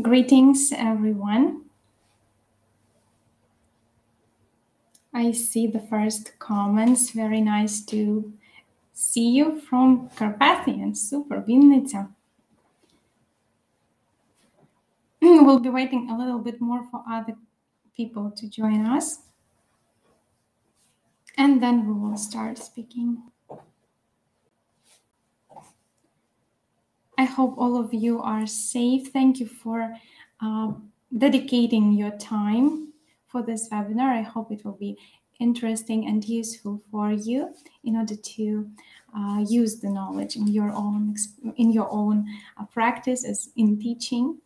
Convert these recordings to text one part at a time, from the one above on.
Greetings, everyone. I see the first comments. Very nice to see you from Carpathian. Super, Vinnytsia. We'll be waiting a little bit more for other people to join us. And then we will start speaking. I hope all of you are safe. Thank you for dedicating your time for this webinar. I hope it will be interesting and useful for you in order to use the knowledge in your own practice as in teaching.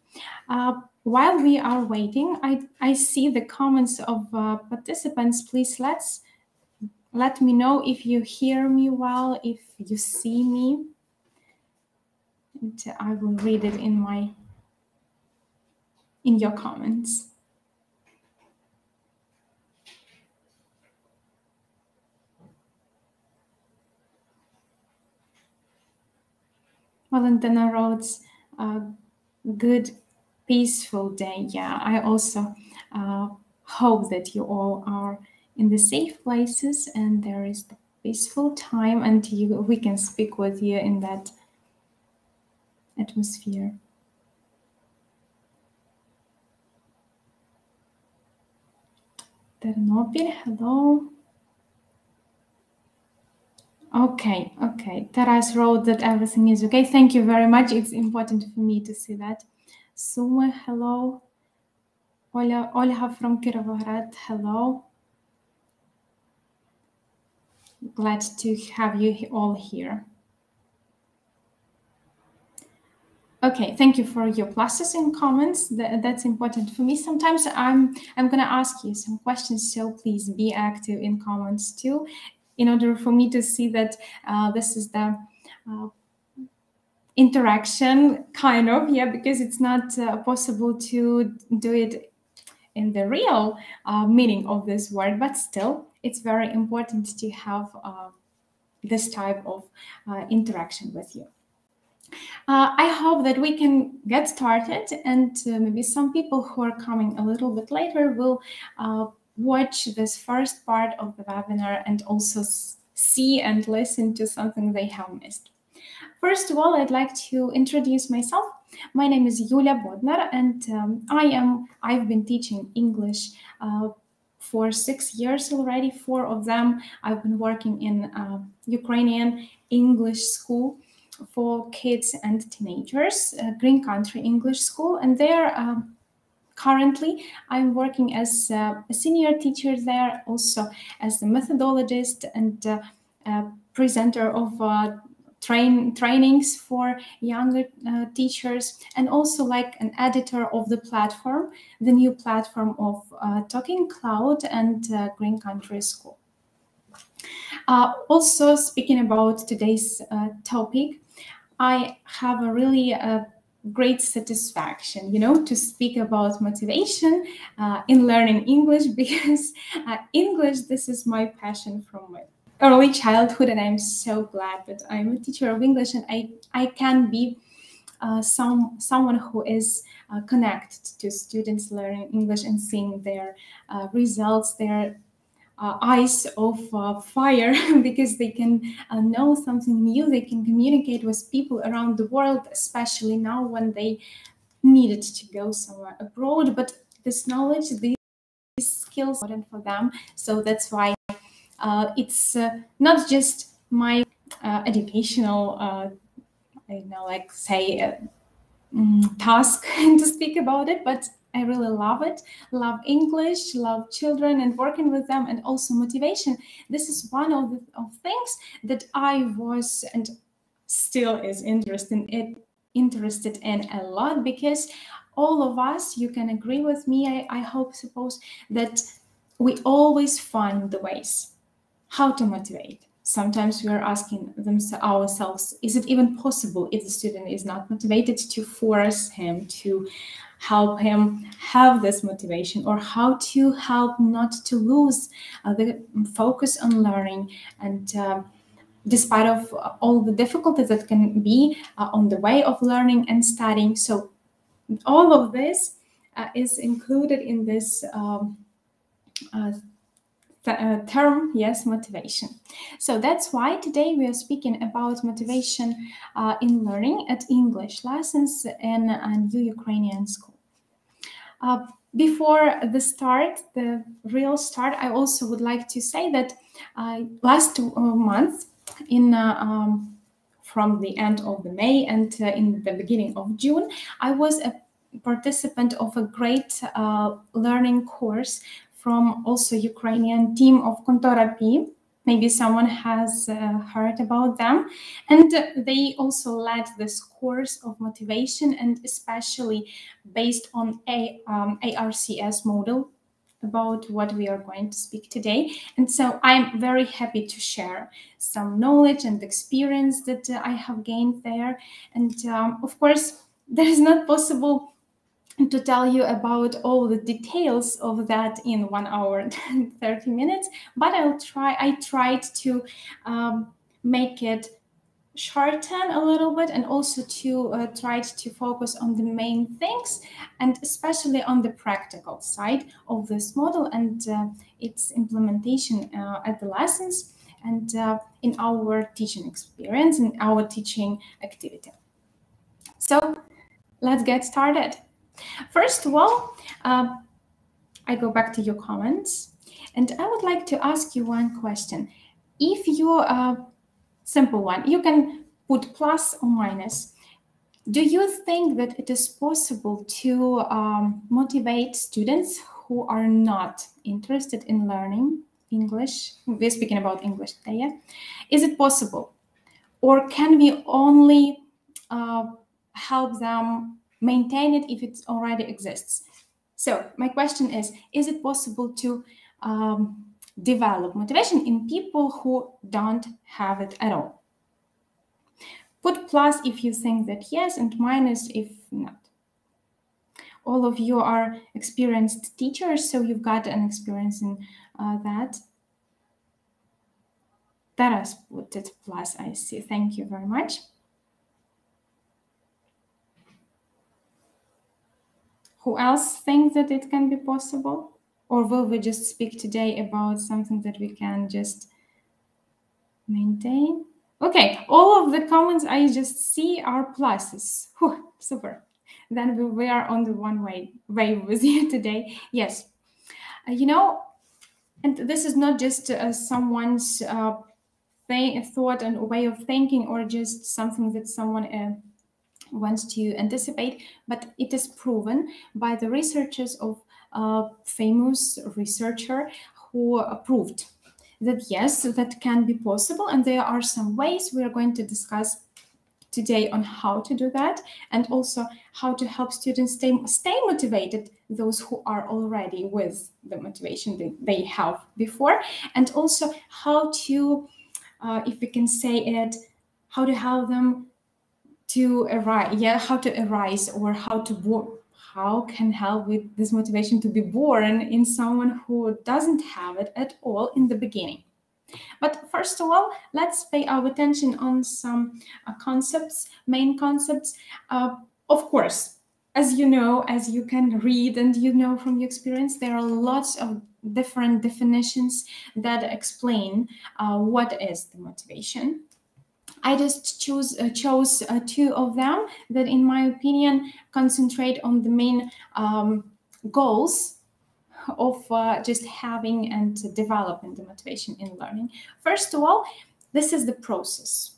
While we are waiting, I see the comments of participants. Please let me know if you hear me well, if you see me. And I will read it in your comments. Valentina wrote, good, peaceful day. Yeah, I also hope that you all are in the safe places and there is the peaceful time and we can speak with you in that atmosphere. Ternopil, hello. Okay. Taras wrote that everything is okay. Thank you very much. It's important for me to see that. Suma, hello. Olga from Kirovograd, hello. Glad to have you all here. Okay, thank you for your pluses and comments. That's important for me. Sometimes I'm going to ask you some questions, so please be active in comments too, in order for me to see that this is the interaction, kind of, yeah, because it's not possible to do it in the real meaning of this word, but still, it's very important to have this type of interaction with you. I hope that we can get started and maybe some people who are coming a little bit later will watch this first part of the webinar and also see and listen to something they have missed. First of all, I'd like to introduce myself. My name is Yulia Bodnar and I've been teaching English for 6 years already. 4 of them I've been working in Ukrainian English school for kids and teenagers, Green Country English School, and there currently I'm working as a senior teacher there, also as a methodologist and presenter of trainings for younger teachers, and also like an editor of the platform, the new platform of Talking Cloud and Green Country School. Also speaking about today's topic, I have a really great satisfaction, to speak about motivation in learning English, because English, this is my passion from my early childhood, and I'm so glad that I'm a teacher of English and I can be someone who is connected to students learning English and seeing their results, their eyes of fire, because they can know something new, they can communicate with people around the world, especially now when they needed to go somewhere abroad. But this knowledge, these skills are important for them. So that's why it's not just my educational, task to speak about it, but I really love it, love English, love children and working with them, and also motivation. This is one of the things that I was and still is interested in a lot, because all of us, you can agree with me, I suppose, that we always find the ways how to motivate. sometimes we are asking ourselves, is it even possible if the student is not motivated to force him, to help him have this motivation, or how to help not to lose the focus on learning, and despite of all the difficulties that can be on the way of learning and studying. So all of this is included in this term, yes, motivation. So that's why today we are speaking about motivation in learning at English lessons in a new Ukrainian school. Before the real start, I also would like to say that last month, from the end of the May and in the beginning of June, I was a participant of a great learning course from also Ukrainian team of Kontora P. Maybe someone has heard about them. And they also led this course of motivation, and especially based on ARCS model, about what we are going to speak today. And so I'm very happy to share some knowledge and experience that I have gained there. And of course, there is not possible to tell you about all the details of that in 1 hour and 30 minutes, but I tried to make it shorten a little bit, and also to try to focus on the main things, and especially on the practical side of this model and its implementation at the lessons and in our teaching experience, in our teaching activity. So let's get started. First of all, I go back to your comments, and I would like to ask you one question. If you, simple one, you can put plus or minus. Do you think that it is possible to motivate students who are not interested in learning English? We're speaking about English today, yeah? Is it possible? Or can we only help them maintain it if it already exists? So my question is it possible to develop motivation in people who don't have it at all? Put plus if you think that yes, and minus if not. All of you are experienced teachers, so you've got an experience in that. That has put it plus, I see. Thank you very much. Who else thinks that it can be possible? Or will we just speak today about something that we can just maintain? Okay, all of the comments I just see are pluses. Whew, super. Then we are on the one way with you today. Yes. You know, and this is not just someone's thought and way of thinking, or just something that someone wants to anticipate, but it is proven by the researchers of famous researcher who proved that yes, that can be possible, and there are some ways we are going to discuss today on how to do that, and also how to help students stay motivated, those who are already with the motivation that they have before, and also how to, if we can say it, how to help them to arise, how to arise, or how can help with this motivation to be born in someone who doesn't have it at all in the beginning. But first of all, let's pay our attention on some concepts, main concepts. Of course, as you know, as you can read and you know from your experience, there are lots of different definitions that explain what is the motivation. I just chose 2 of them that, in my opinion, concentrate on the main goals of just having and developing the motivation in learning. First of all, this is the process.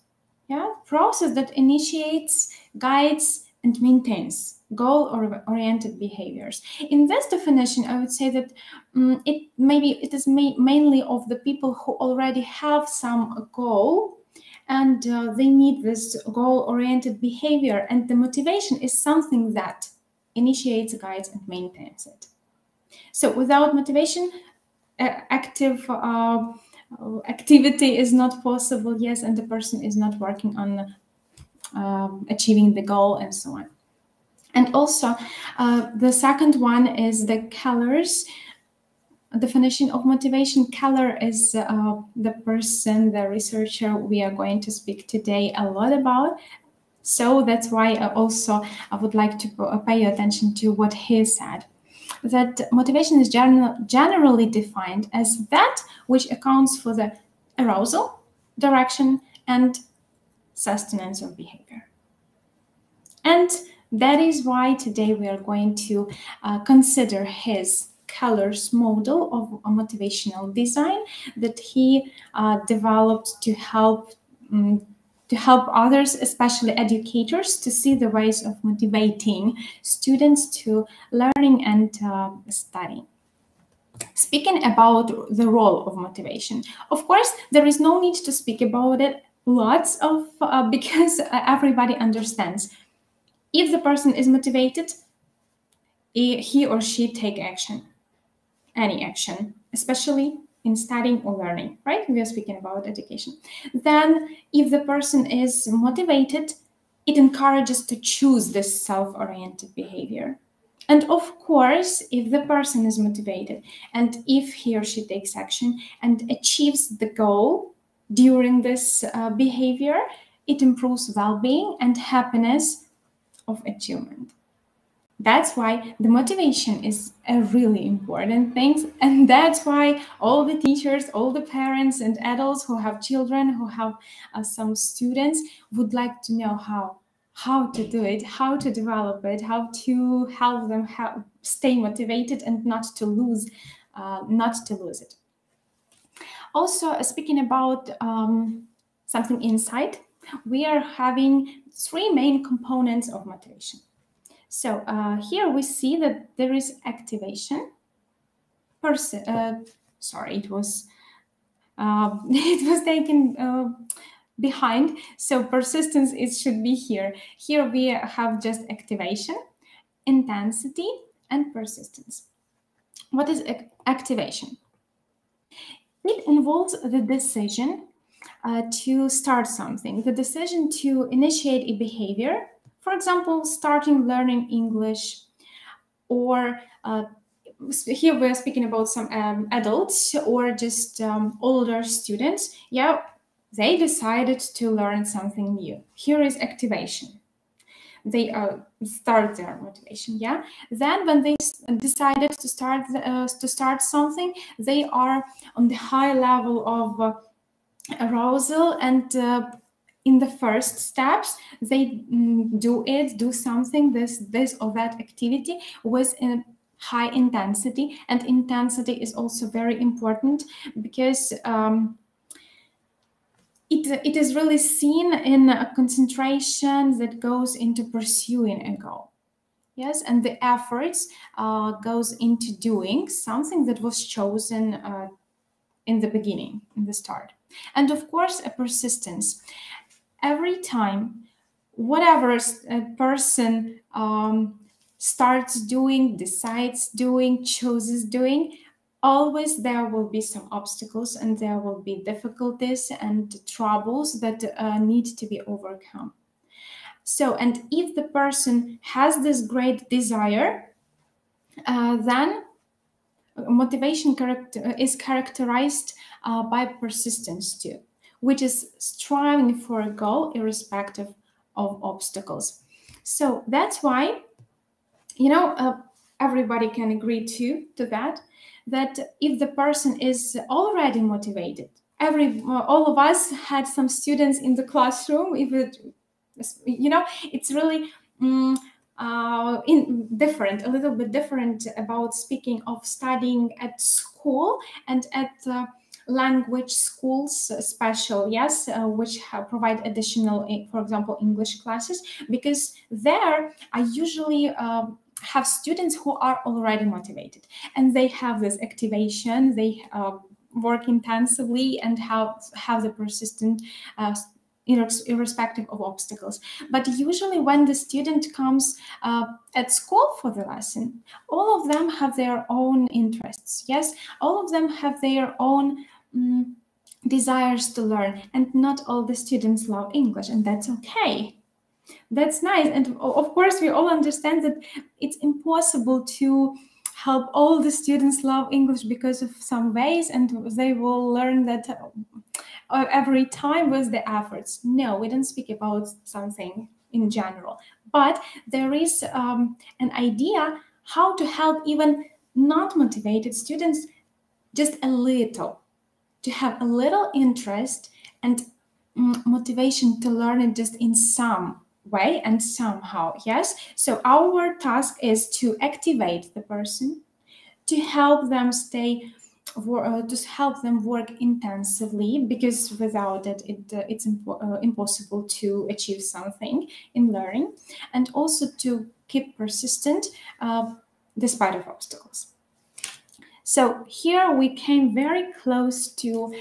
Yeah, process that initiates, guides, and maintains goal-oriented behaviors. In this definition, I would say that it is mainly of the people who already have some goal, and they need this goal-oriented behavior, and the motivation is something that initiates, guides, and maintains it. So without motivation, active activity is not possible, yes, and the person is not working on achieving the goal and so on. And also, the second one is the Keller's definition of motivation. Keller is the person, the researcher we are going to speak today a lot about. So that's why I would like to pay attention to what he said. That motivation is generally defined as that which accounts for the arousal, direction, and sustenance of behavior. And that is why today we are going to consider Keller's model of motivational design that he developed to help others, especially educators, to see the ways of motivating students to learning and studying. Speaking about the role of motivation, of course, there is no need to speak about it lots of because everybody understands. If the person is motivated, he or she take action, any action, especially in studying or learning, right? We are speaking about education. Then if the person is motivated, it encourages to choose this self-oriented behavior. And of course, if the person is motivated and if he or she takes action and achieves the goal during this behavior, it improves well-being and happiness of achievement. That's why the motivation is a really important thing, and that's why all the teachers, all the parents and adults who have children, who have some students, would like to know how to do it, how to develop it, how to help them stay motivated and not to lose it. Also, speaking about something inside, we are having three main components of motivation. So here we see that there is activation. Sorry, it was taken behind. So persistence, it should be here. Here we have just activation, intensity, and persistence. What is activation? It involves the decision to start something, the decision to initiate a behavior. For example, starting learning English, or here we're speaking about some adults or just older students. Yeah, they decided to learn something new. Here is activation. They start their motivation. Yeah. Then when they decided to start something, they are on the high level of arousal, and in the first steps, they do something, this or that activity with a high intensity. And intensity is also very important because it is really seen in a concentration that goes into pursuing a goal. Yes, and the efforts goes into doing something that was chosen in the beginning, in the start. And of course, a persistence. Every time, whatever a person starts doing, decides doing, chooses doing, always there will be some obstacles and there will be difficulties and troubles that need to be overcome. So, and if the person has this great desire, then motivation is characterized by persistence too, which is striving for a goal irrespective of obstacles. So that's why, everybody can agree to that if the person is already motivated, all of us had some students in the classroom, it's really different, a little bit different about speaking of studying at school and at language schools, special, yes, which provide additional, for example, English classes, because there I usually have students who are already motivated and they have this activation, they work intensively and have the persistent irrespective of obstacles. But usually when the student comes at school for the lesson, all of them have their own interests. Yes, all of them have their own desires to learn, and not all the students love English, and that's okay. That's nice. And of course, we all understand that it's impossible to help all the students love English because of some ways, and they will learn that every time with the efforts. No, we don't speak about something in general, but there is an idea how to help even not motivated students just a little, to have a little interest and motivation to learn it just in some way and somehow. Yes, so our task is to activate the person, to help them to help them work intensively, because without it, it's impossible to achieve something in learning, and also to keep persistent despite of obstacles. So here we came very close to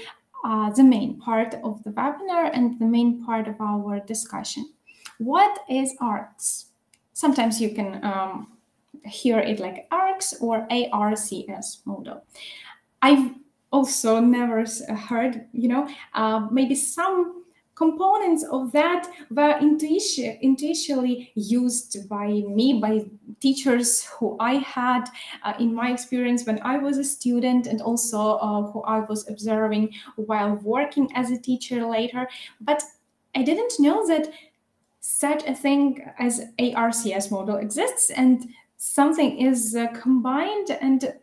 the main part of the webinar and the main part of our discussion. What is ARCS? Sometimes you can hear it like ARCS or ARCS model. I've also never heard, maybe some components of that were intuitively used by me, by teachers who I had in my experience when I was a student, and also who I was observing while working as a teacher later. But I didn't know that such a thing as ARCS model exists, and something is combined, and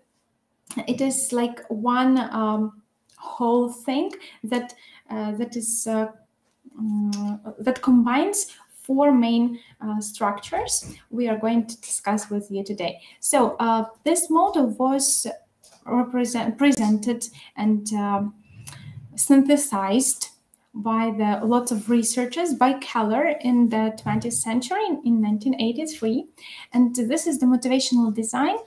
it is like one whole thing that that combines four main structures we are going to discuss with you today. So this model was presented and synthesized by lots of researchers by Kelleher in the 20th century in 1983, and this is the motivational design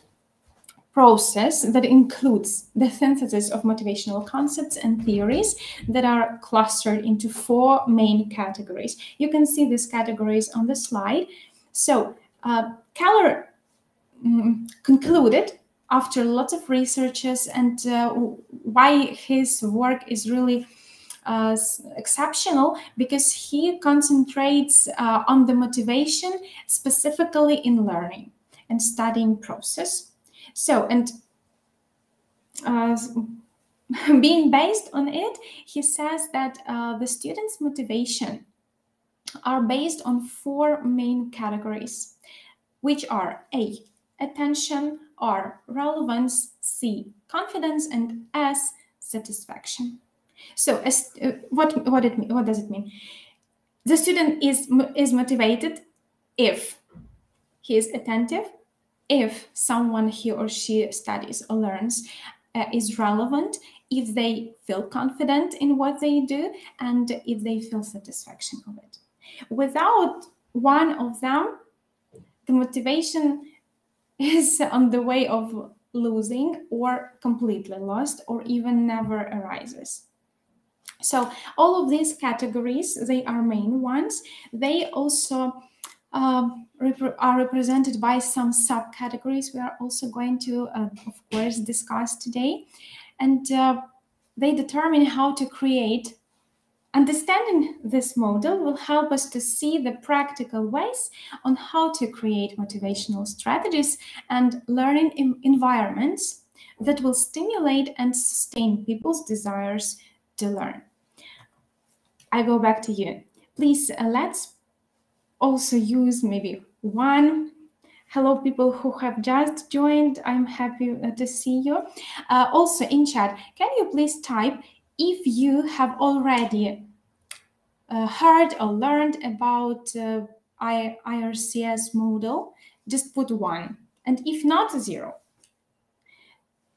process that includes the synthesis of motivational concepts and theories that are clustered into four main categories. You can see these categories on the slide. So Kelleher concluded, after lots of researches, and why his work is really exceptional, because he concentrates on the motivation specifically in learning and studying process. So, and being based on it, he says that the students' motivation are based on four main categories, which are A, attention, R, relevance, C, confidence, and S, satisfaction. So, what does it mean? The student is motivated if he is attentive, if someone he or she studies or learns is relevant, if they feel confident in what they do, and if they feel satisfaction of it. Without one of them, the motivation is on the way of losing or completely lost, or even never arises. So all of these categories, they are main ones. They also are represented by some subcategories we are also going to, of course, discuss today. And they determine how to create. Understanding this model will help us to see the practical ways on how to create motivational strategies and learning environments that will stimulate and sustain people's desires to learn. I go back to you. Please, let's also use maybe one. Hello, people who have just joined. I'm happy to see you. Also in chat, can you please type if you have already heard or learned about IRCS model? Just put 1, and if not, 0.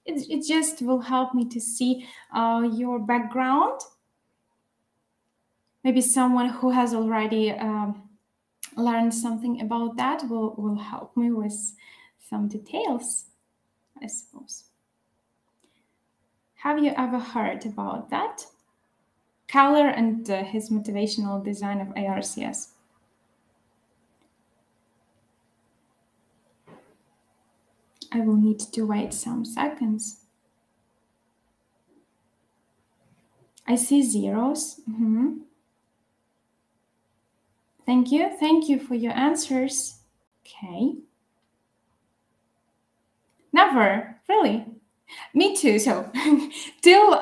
It just will help me to see your background. Maybe someone who has already learned something about that will help me with some details, I suppose. Have you ever heard about that? Kelleher and his motivational design of ARCS. I will need to wait some seconds. I see zeros. Thank you for your answers. Okay. Never, really. Me too. So till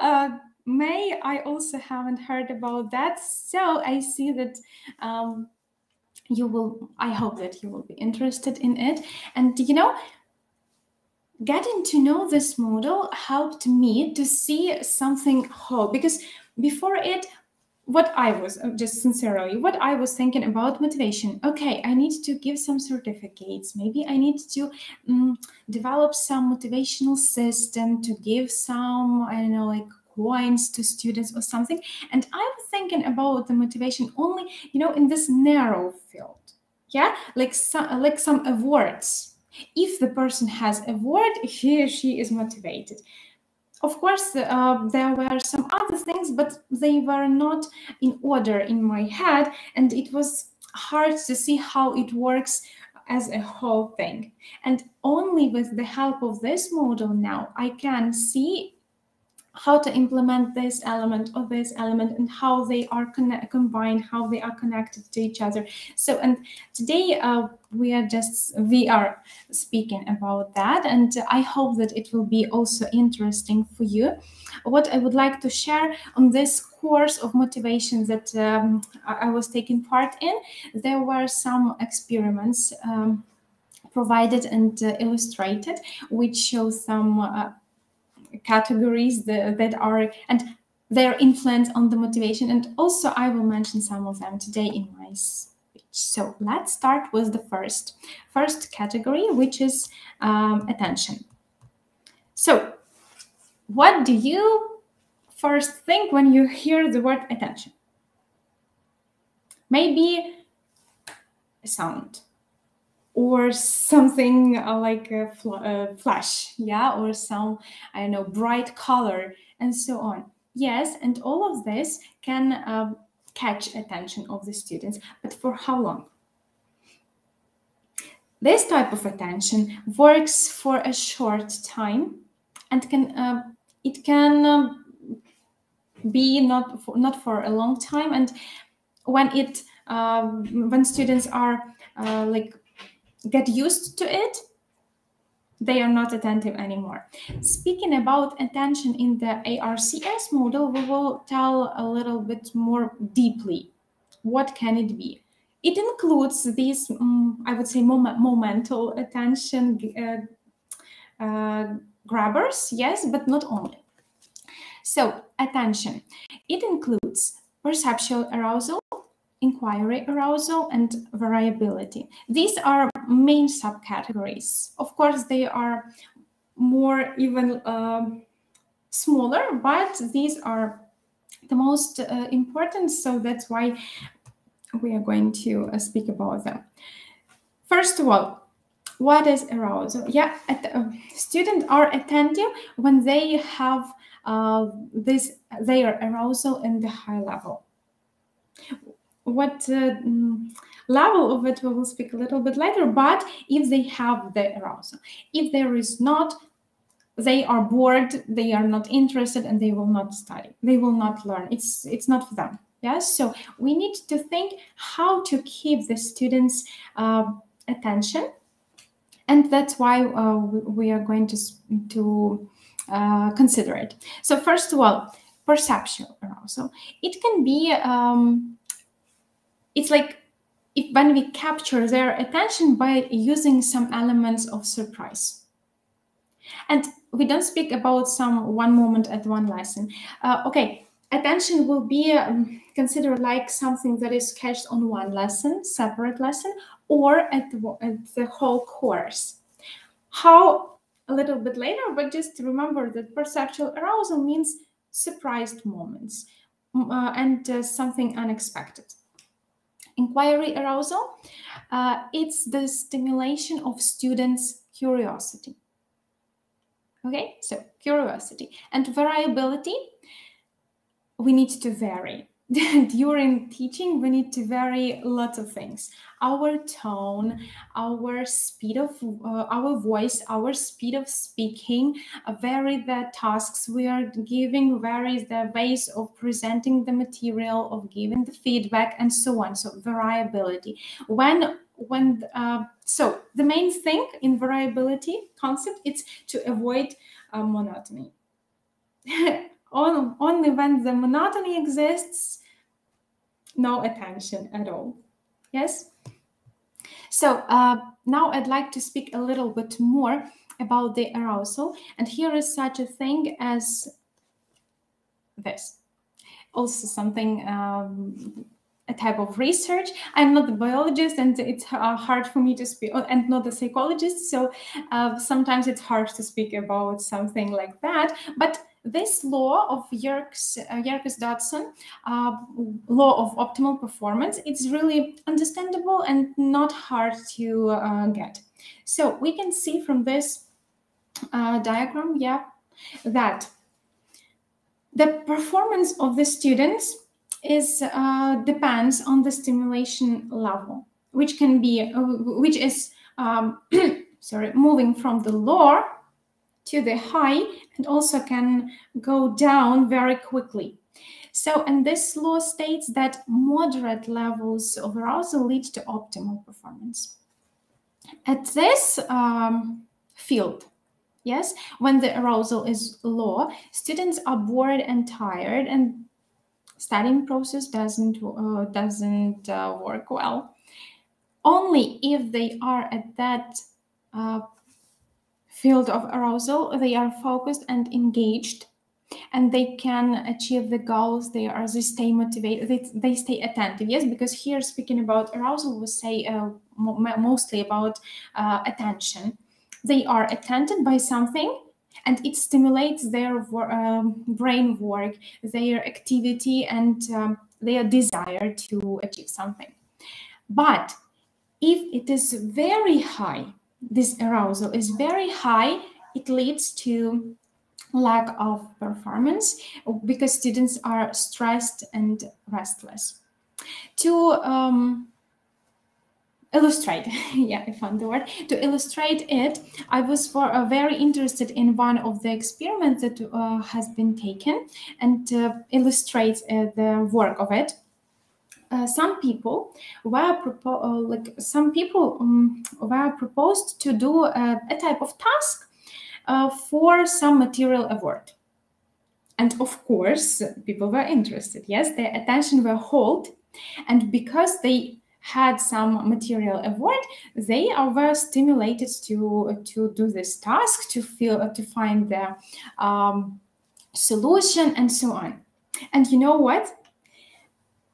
May, I also haven't heard about that. So I see that I hope that you will be interested in it. And getting to know this model helped me to see something whole, because before it, what I was thinking about motivation. Okay, I need to give some certificates. Maybe I need to develop some motivational system to give some, I don't know, like coins to students or something. And I was thinking about the motivation only, in this narrow field. Yeah, like some awards. If the person has an award, he or she is motivated. Of course, there were some other things, but they were not in order in my head, and it was hard to see how it works as a whole thing. And only with the help of this model now, I can see how to implement this element or this element and how they are combined, how they are connected to each other. So, and today we are speaking about that, and I hope that it will be also interesting for you. What I would like to share on this course of motivation that I was taking part in, there were some experiments provided and illustrated, which show some categories that are and their influence on the motivation, and also I will mention some of them today in my speech. So let's start with the first category, which is attention. So what do you first think when you hear the word attention? Maybe a sound, or something like a flash, yeah, or some, I don't know, bright color, and so on. Yes, and all of this can catch attention of the students, but for how long? This type of attention works for a short time, and it can be not for a long time. And when students are get used to it, they are not attentive anymore. Speaking about attention in the ARCS model, we will tell a little bit more deeply. What can it be? It includes these, I would say, momental attention grabbers, yes, but not only. So attention, it includes perceptual arousal, inquiry arousal, and variability. These are main subcategories. Of course, they are more even smaller, but these are the most important, so that's why we are going to speak about them. First of all, what is arousal? Yeah, students are attentive when they have their arousal in the high level. What level of it we will speak a little bit later, but if they have the arousal, if there is not, they are bored, they are not interested, and they will not study, they will not learn. It's not for them. Yes, so we need to think how to keep the students' attention, and that's why we are going to consider it. So first of all, perceptual arousal. It can be it's like when we capture their attention by using some elements of surprise. And we don't speak about one moment at one lesson. Okay, attention will be considered like something that is catched on one lesson, separate lesson, or at the whole course. How? A little bit later, but just remember that perceptual arousal means surprised moments and something unexpected. Inquiry arousal, it's the stimulation of students' curiosity. Okay, so curiosity. And variability, we need to vary. during teaching, we need to vary lots of things. Our tone, our speed of our voice, our speed of speaking, vary the tasks we are giving, vary the ways of presenting the material, of giving the feedback, and so on. So variability. So the main thing in variability concept is to avoid monotony. Only when the monotony exists, no attention at all. Yes? So now I'd like to speak a little bit more about the arousal. And here is such a thing as this. Also something, a type of research. I'm not a biologist, and it's hard for me to speak, and not a psychologist. So sometimes it's hard to speak about something like that. But this law of Yerkes-Dodson, law of optimal performance, it's really understandable and not hard to get. So we can see from this diagram, that the performance of the students depends on the stimulation level, which can be, which is moving from the low to the high, and also can go down very quickly. So, and this law states that moderate levels of arousal lead to optimal performance. At this field, yes, when the arousal is low, students are bored and tired, and studying process doesn't work well. Only if they are at that field of arousal, they are focused and engaged, and they can achieve the goals. They stay motivated, they stay attentive. Yes, because here speaking about arousal, we say mostly about attention. They are attentive by something, and it stimulates their brain work, their activity, and their desire to achieve something. But if it is very high, this arousal is very high, it leads to lack of performance because students are stressed and restless. To illustrate, I found the word. To illustrate it, I was very interested in one of the experiments that has been taken, and to illustrate the work of it. Some people were proposed to do a type of task for some material award. And of course, people were interested. Yes, their attention were held, and because they had some material award, they were stimulated to do this task, to find the solution, and so on. And you know what?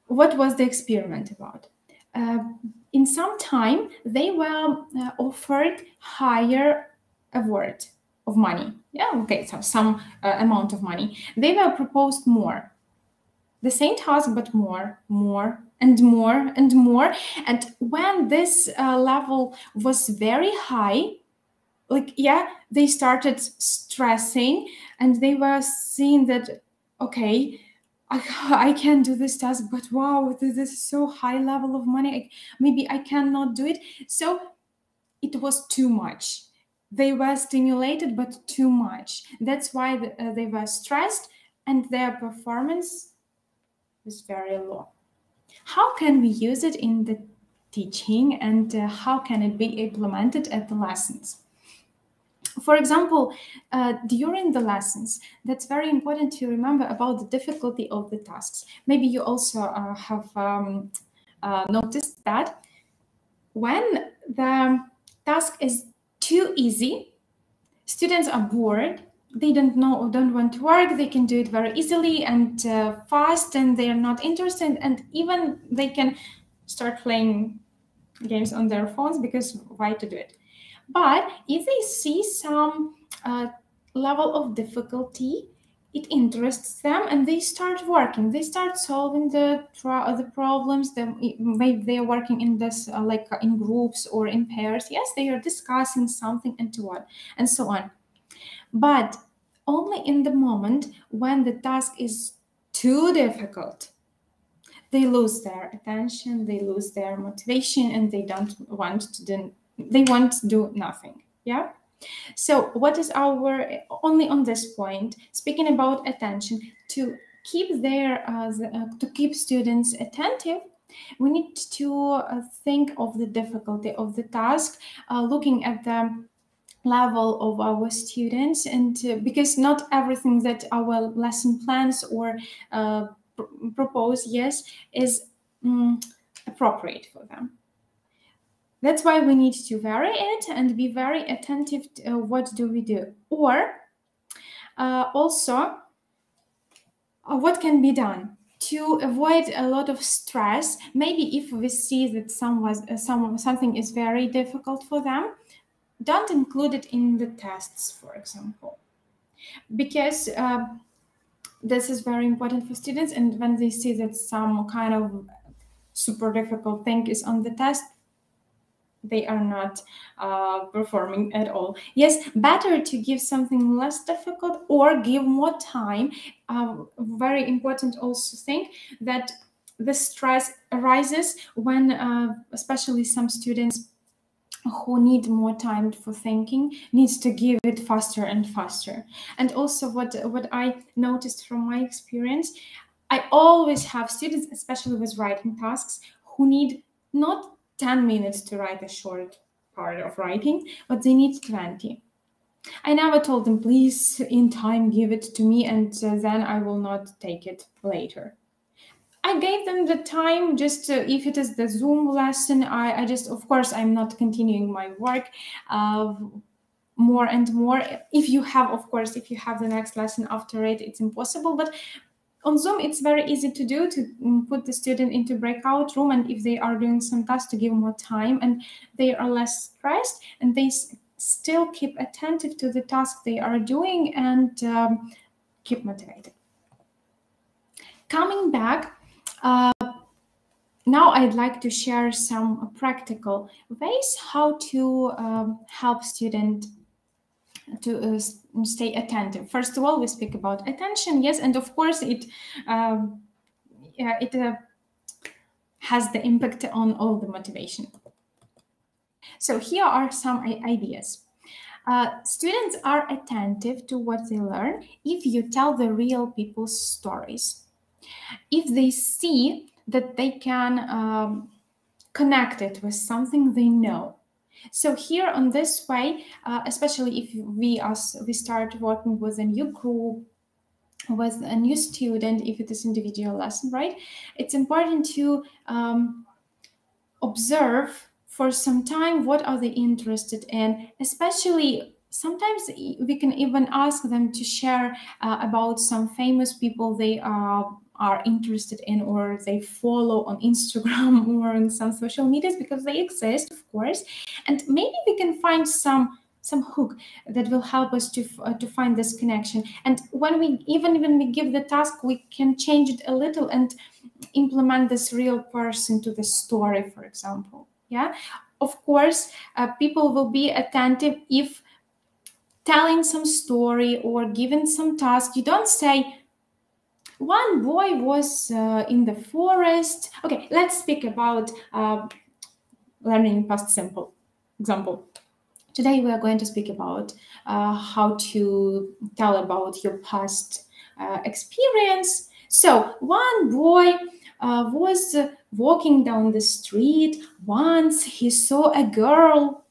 What was the experiment about? In some time, they were offered higher award of money. Yeah, okay, so some amount of money. They were proposed more. The same task, but more, and more, and more. And when this level was very high, they started stressing, and they were seeing that, okay, I can do this task, but wow, this is so high level of money. Maybe I cannot do it. So it was too much. They were stimulated, but too much. That's why they were stressed, and their performance was very low. How can we use it in the teaching, and how can it be implemented at the lessons? For example, during the lessons, that's very important to remember about the difficulty of the tasks. Maybe you also have noticed that when the task is too easy, students are bored. They don't want to work. They can do it very easily and fast, and they are not interested. And even they can start playing games on their phones, because why to do it? But if they see some level of difficulty, it interests them, and they start working. They start solving the problems. Maybe they are working in this in groups or in pairs. Yes, they are discussing something and so on. But only in the moment when the task is too difficult, they lose their attention, they lose their motivation, and they don't want to do, they want to do nothing. Yeah. So what is our, only on this point, speaking about attention, to keep their to keep students attentive, we need to think of the difficulty of the task, looking at the level of our students, and because not everything that our lesson plans or propose, yes, is appropriate for them. That's why we need to vary it and be very attentive to what do we do. Or also, what can be done to avoid a lot of stress. Maybe if we see that something is very difficult for them, don't include it in the tests, for example, because this is very important for students. And when they see that some kind of super difficult thing is on the test, they are not performing at all. Yes, better to give something less difficult or give more time. Very important also think that the stress arises when especially some students who need more time for thinking needs to give it faster and faster. And also what I noticed from my experience, I always have students, especially with writing tasks, who need not 10 minutes to write a short part of writing, but they need 20. I never told them, please, in time, give it to me, and then I will not take it later. I gave them the time, just if it is the Zoom lesson, I just, of course, I'm not continuing my work more and more. If you have, of course, if you have the next lesson after it, it's impossible, but on Zoom, it's very easy to do, to put the student into breakout room, and if they are doing some tasks, to give more time, and they are less stressed, and they still keep attentive to the task they are doing, and keep motivated. Coming back, now I'd like to share some practical ways how to help students to stay attentive. First of all, we speak about attention, yes, and of course it has the impact on all the motivation. So here are some ideas. Students are attentive to what they learn if you tell the real people's stories. If they see that they can connect it with something they know. So here on this way, especially if we start working with a new group, with a new student, if it is individual lesson, right? It's important to observe for some time what are they interested in, especially sometimes we can even ask them to share about some famous people they are interested in, or they follow on Instagram or on some social medias, because they exist, of course, and maybe we can find some hook that will help us to find this connection. And when we give the task, we can change it a little and implement this real person to the story, for example. Yeah, of course, people will be attentive if telling some story or giving some task, you don't say, one boy was in the forest. Okay, let's speak about learning past simple example. Today we are going to speak about how to tell about your past experience. So one boy was walking down the street. Once he saw a girl.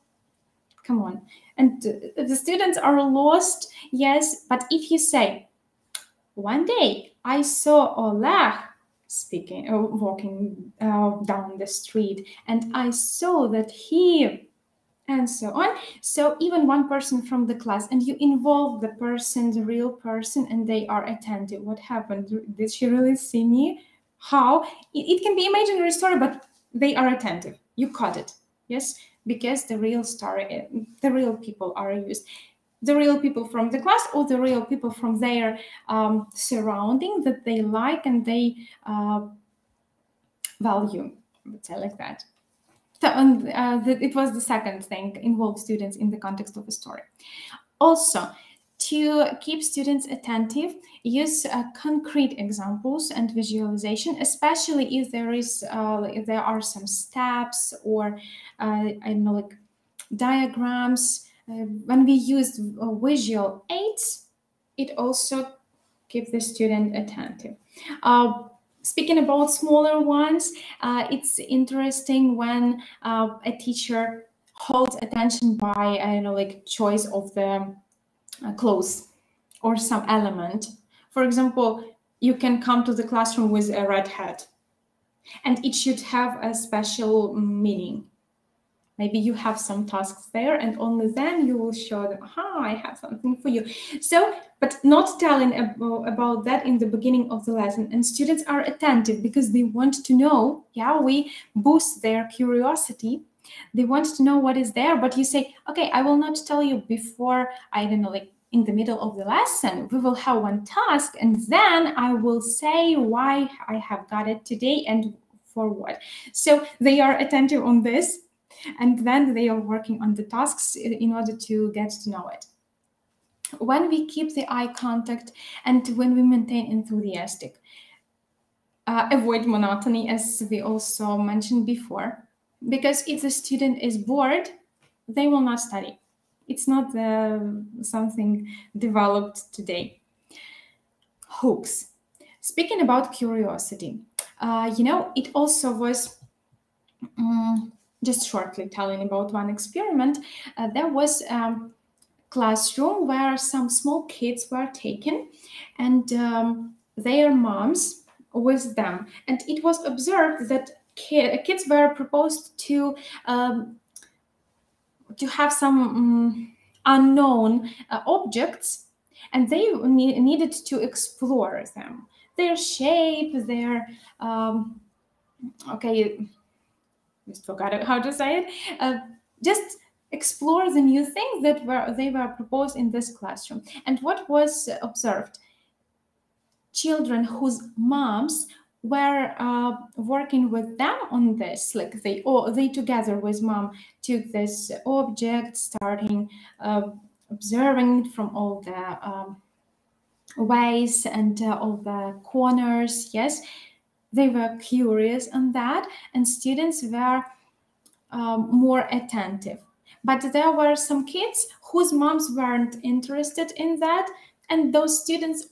Come on. And the students are lost, yes. But if you say, one day I saw Oleg walking down the street, and I saw that he, and so on. So even one person from the class, and you involve the person, the real person, and they are attentive. What happened? Did she really see me? How? It can be imaginary story, but they are attentive. You caught it, yes? Because the real story, the real people are used. The real people from the class, or the real people from their surrounding that they like and they value, let's say like that. So it was the second thing, involve students in the context of a story. Also, To keep students attentive, use concrete examples and visualization, especially if there are some steps or I don't know, like diagrams. When we use visual aids, it also keeps the student attentive. Speaking about smaller ones, it's interesting when a teacher holds attention by, I don't know, like choice of the clothes or some element. For example, you can come to the classroom with a red hat, and it should have a special meaning. Maybe you have some tasks there, and only then you will show them, aha, I have something for you. So, but not telling about that in the beginning of the lesson. And students are attentive because they want to know, yeah, we boost their curiosity. They want to know what is there, but you say, okay, I will not tell you before, I don't know, like in the middle of the lesson. We will have one task, and then I will say why I have got it today and for what. So they are attentive on this, and then they are working on the tasks in order to get to know it. When we keep the eye contact and when we maintain enthusiastic, avoid monotony, as we also mentioned before. Because if the student is bored, they will not study. It's not something developed today. Hooks. Speaking about curiosity, it also was, just shortly telling about one experiment, there was a classroom where some small kids were taken and their moms with them. And it was observed that kids were proposed to have some unknown objects, and they needed to explore them, their shape, their just forgot how to say it. Just explore the new things that they were proposed in this classroom. And what was observed? Children whose moms were working with them on this, like they together with mom took this object, starting observing it from all the ways and all the corners. Yes, they were curious on that, and students were more attentive. But there were some kids whose moms weren't interested in that, and those students,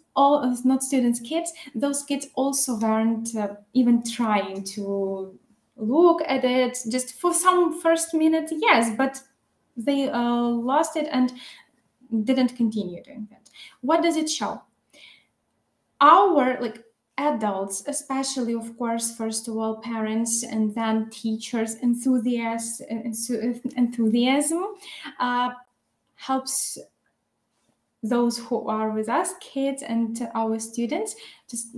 those kids also weren't even trying to look at it, just for some first minute, yes, but they lost it and didn't continue doing that. What does it show? Our adults, especially, of course, first of all, parents and then teachers, enthusiasm helps those who are with us, kids and our students,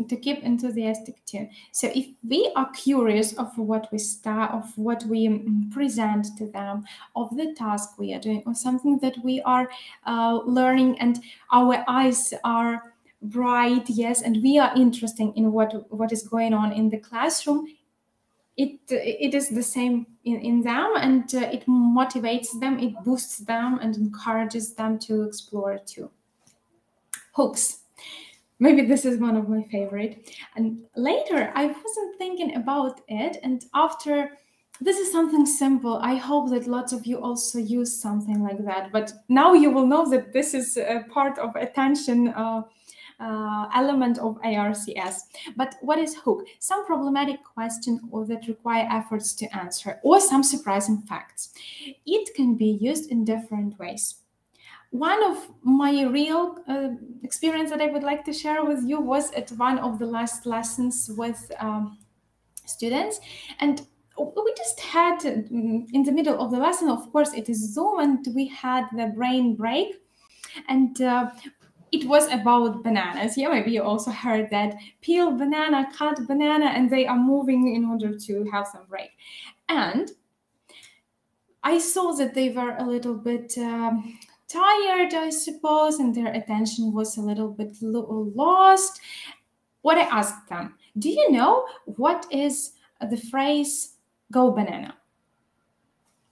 to keep enthusiastic too. So if we are curious of what we present to them, of the task we are doing, or something that we are learning, and our eyes are bright, yes, and we are interested in what is going on in the classroom, it is the same in them, and it motivates them, it boosts them and encourages them to explore too. Hooks. Maybe this is one of my favorite. And later I wasn't thinking about it, and after, this is something simple. I hope that lots of you also use something like that, but now you will know that this is a part of attention element of ARCS. But what is hook? Some problematic question or that require efforts to answer, or some surprising facts. It can be used in different ways. One of my real experience that I would like to share with you was at one of the last lessons with students, and we just had, in the middle of the lesson, of course it is Zoom, and we had the brain break, and it was about bananas. Yeah, maybe you also heard that. Peel banana, cut banana, and they are moving in order to have some break. And I saw that they were a little bit tired, I suppose, and their attention was a little bit lost. What I asked them, do you know what is the phrase "go banana"?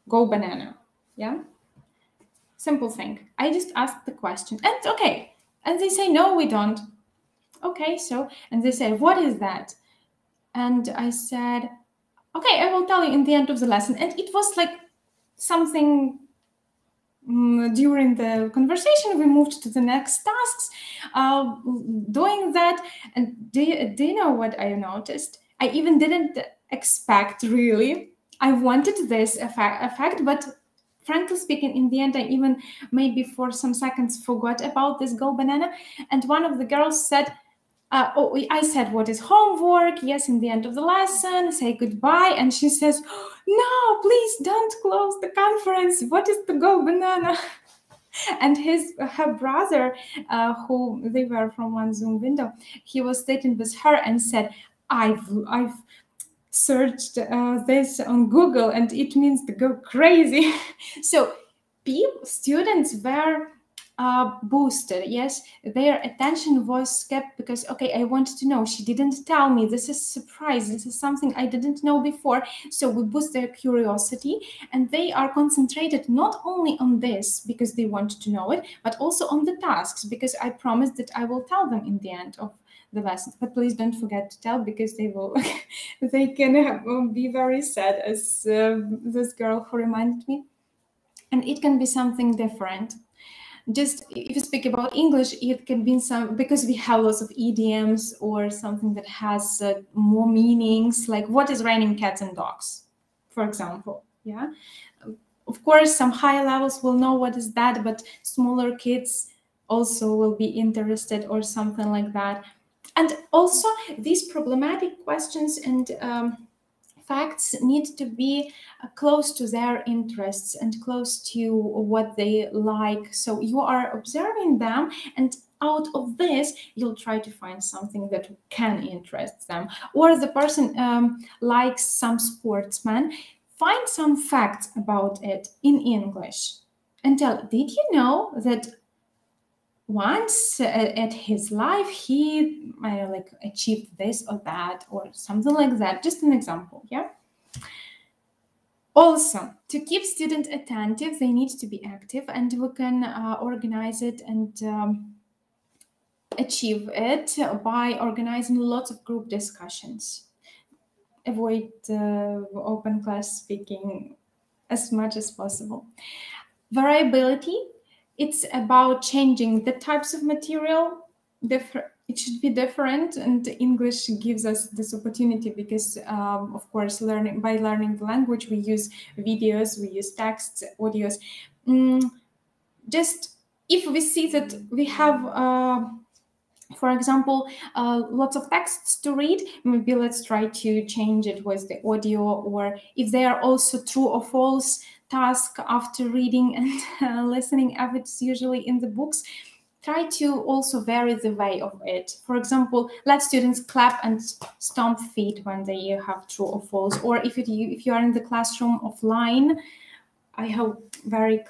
Go banana, yeah? Simple thing. I just asked the question, and okay. And they say, no, we don't. Okay, so, and they said, what is that? And I said, okay, I will tell you in the end of the lesson. And it was like something during the conversation, we moved to the next tasks, doing that. And do you know what I noticed? I even didn't expect, really. I wanted this effect, but frankly speaking, in the end, I even maybe for some seconds forgot about this go banana. And one of the girls said, I said, what is homework? Yes, in the end of the lesson, say goodbye. And she says, no, please don't close the conference. What is the go banana? And her brother, who they were from one Zoom window, he was sitting with her and said, I've searched this on Google and it means to go crazy. So students were boosted. Yes, their attention was kept because, okay, I want to know. She didn't tell me. This is a surprise. This is something I didn't know before. So we boost their curiosity, and they are concentrated not only on this because they want to know it, but also on the tasks, because I promised that I will tell them in the end of the lesson. But please don't forget to tell, because they will they can be very sad, as this girl who reminded me. And it can be something different. Just if you speak about English, it can be some, because we have lots of idioms or something that has more meanings, like what is raining cats and dogs, for example. Yeah, of course, some higher levels will know what is that, but smaller kids also will be interested or something like that. And also these problematic questions and facts need to be close to their interests and close to what they like. So you are observing them, and out of this, you'll try to find something that can interest them. Or the person likes some sportsman, find some facts about it in English and tell, did you know that once at his life he like achieved this or that, or something like that? Just an example. Yeah. Also, to keep students attentive, they need to be active, and we can organize it and achieve it by organizing lots of group discussions. Avoid open class speaking as much as possible. Variability, it's about changing the types of material. It should be different, and English gives us this opportunity because, of course, by learning the language, we use videos, we use texts, audios. Just if we see that we have, for example, lots of texts to read, maybe let's try to change it with the audio, or if they are also true or false task after reading and listening, as it's usually in the books, try to also vary the way of it. For example, let students clap and stomp feet when they have true or false. Or if you are in the classroom offline, I hope very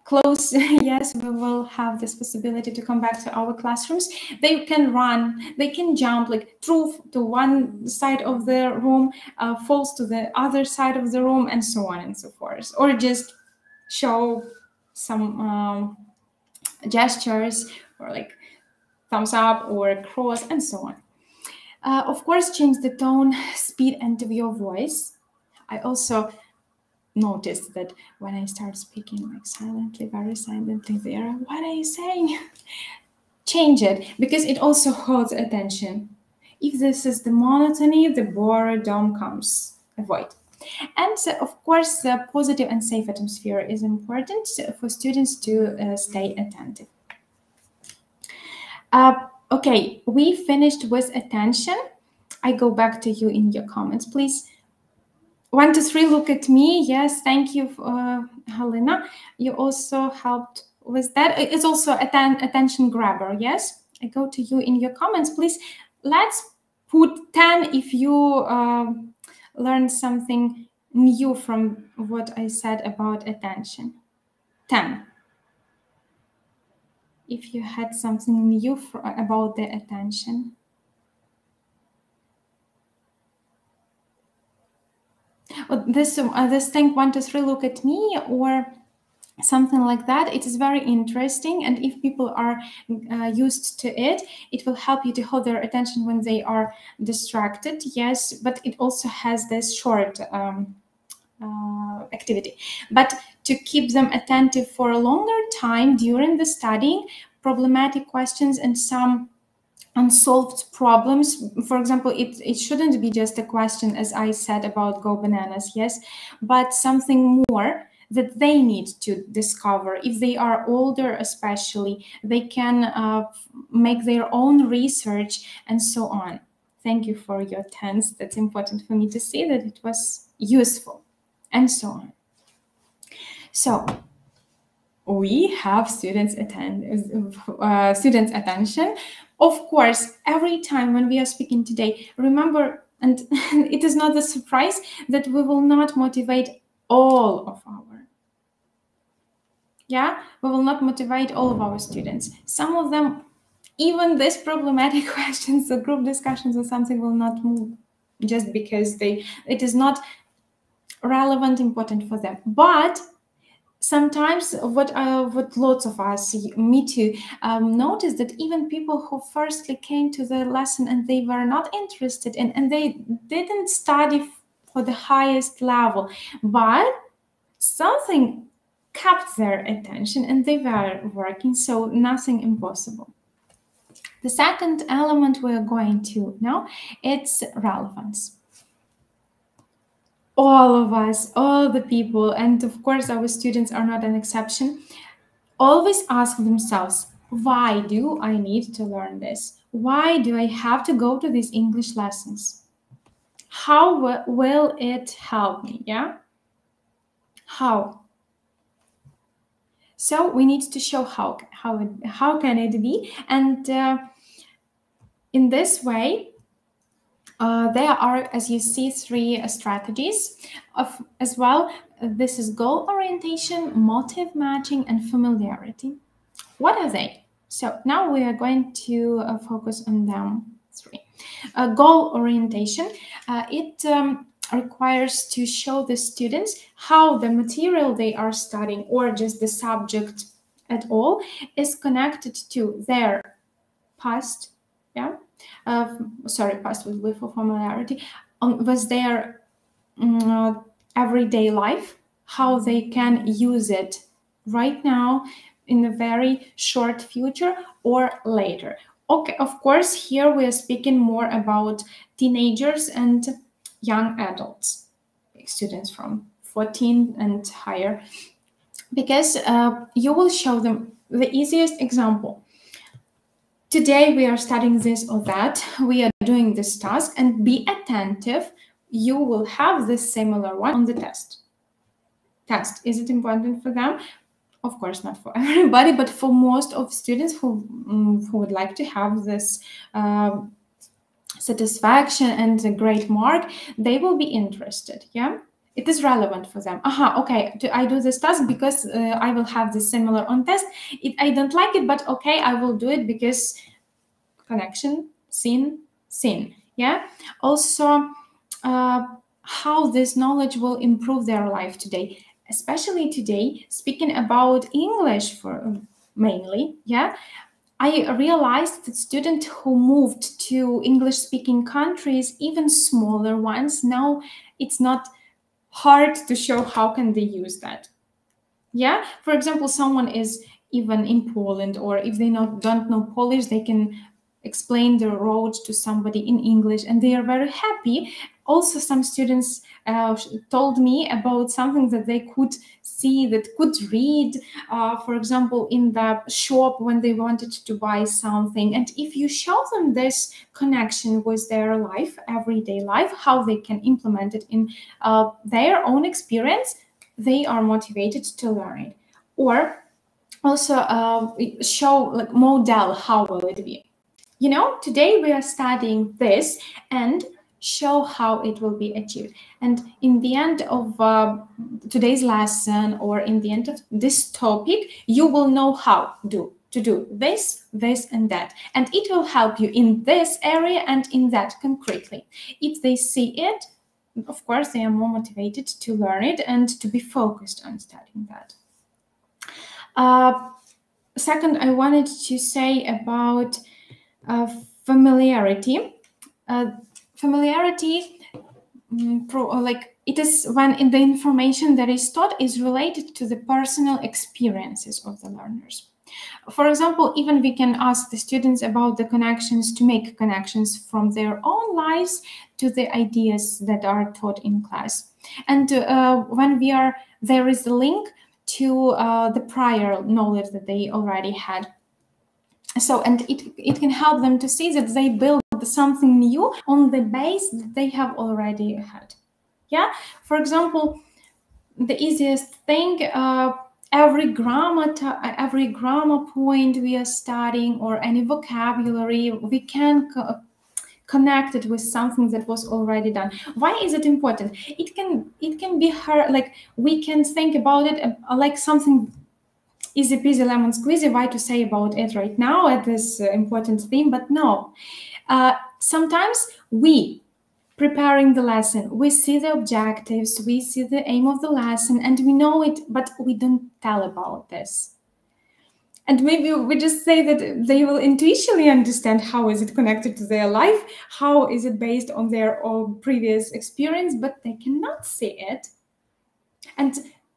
close, yes, we will have this possibility to come back to our classrooms. They can run, they can jump, like true to one side of the room, false to the other side of the room, and so on and so forth. Or just show some gestures, or like thumbs up or cross, and so on. Of course, change the tone, speed, and of your voice. I also noticed that when I start speaking like silently, very silently, there, what are you saying? Change it, because it also holds attention. If this is the monotony, the boredom comes. Avoid. And of course, the positive and safe atmosphere is important for students to stay attentive. Okay, we finished with attention. I go back to you in your comments, please. 1, 2, 3, look at me. Yes, thank you, Helena. You also helped with that. It's also attention grabber. Yes, I go to you in your comments, please. Let's put 10 if you learned something new from what I said about attention. 10. If you had something new about the attention. this thing 1, 2, 3, look at me, or something like that. It is very interesting, and if people are used to it, it will help you to hold their attention when they are distracted. Yes, but it also has this short activity. But to keep them attentive for a longer time during the studying, problematic questions and some unsolved problems. For example, it shouldn't be just a question, as I said, about go bananas, yes, but something more that they need to discover. If they are older, especially, they can make their own research and so on. Thank you for your thanks. That's important for me to see that it was useful and so on. So we have students' attention. Of course, every time when we are speaking today, remember, and it is not a surprise that we will not motivate all of our, we will not motivate all of our students. Some of them, even these problematic questions or group discussions or something, will not move just because it is not relevant, important for them. But sometimes what lots of us, me too, notice that even people who firstly came to the lesson and they were not interested in, and they didn't study for the highest level, but something kept their attention and they were working, so nothing impossible. The second element we are going to now, it's relevance. All of us, all the people, and of course our students are not an exception, always ask themselves, why do I need to learn this? Why do I have to go to these English lessons? How will it help me? How? So we need to show how can it be, and in this way, there are, as you see, 3 strategies as well. This is goal orientation, motive matching, and familiarity. What are they? So now we are going to focus on them 3. Goal orientation, it requires to show the students how the material they are studying, or just the subject at all, is connected to their past, past will be for familiarity, was their everyday life, how they can use it right now, in a very short future, or later. Okay, of course, here we are speaking more about teenagers and young adults, students from 14 and higher, because you will show them the easiest example. Today we are studying this or that, we are doing this task, and be attentive, you will have this similar one on the test. Is it important for them? Of course, not for everybody, but for most of students who would like to have this satisfaction and a great mark, they will be interested. It is relevant for them. Okay, I do this task because I will have this similar on test. I don't like it, but okay, I will do it because connection, seen. Also, how this knowledge will improve their life today, especially today, speaking about English for mainly, I realized that students who moved to English-speaking countries, even smaller ones, now it's not hard to show how can they use that. For example, someone is even in Poland, or if they don't know Polish, they can explain the road to somebody in English, and they are very happy. Also, some students told me about something that they could see, that could read, for example, in the shop when they wanted to buy something. And if you show them this connection with their life, everyday life, how they can implement it in their own experience, they are motivated to learn it. Or also show, like, model, how will it be. Today we are studying this, and show how it will be achieved. And in the end of today's lesson, or in the end of this topic, you will know how to do this, and that. And it will help you in this area and in that concretely. If they see it, of course, they are more motivated to learn it and to be focused on studying that. Second, I wanted to say about familiarity. Familiarity, it is when in the information that is taught is related to the personal experiences of the learners. For example, even we can ask the students about the connections, to make connections from their own lives to the ideas that are taught in class. And when there is a link to the prior knowledge that they already had. So, and it can help them to see that they build something new on the base that they have already had. Yeah, for example, the easiest thing, every grammar point we are studying, or any vocabulary, we can connect it with something that was already done. Why is it important? It can be hard, like we can think about it like something easy peasy lemon squeezy. Why to say about it right now at this important theme? But no, sometimes we preparing the lesson, we see the objectives, we see the aim of the lesson, and we know it, but we don't tell about this. And maybe we just say that they will intuitively understand how is it connected to their life, how is it based on their own previous experience, but they cannot see it. And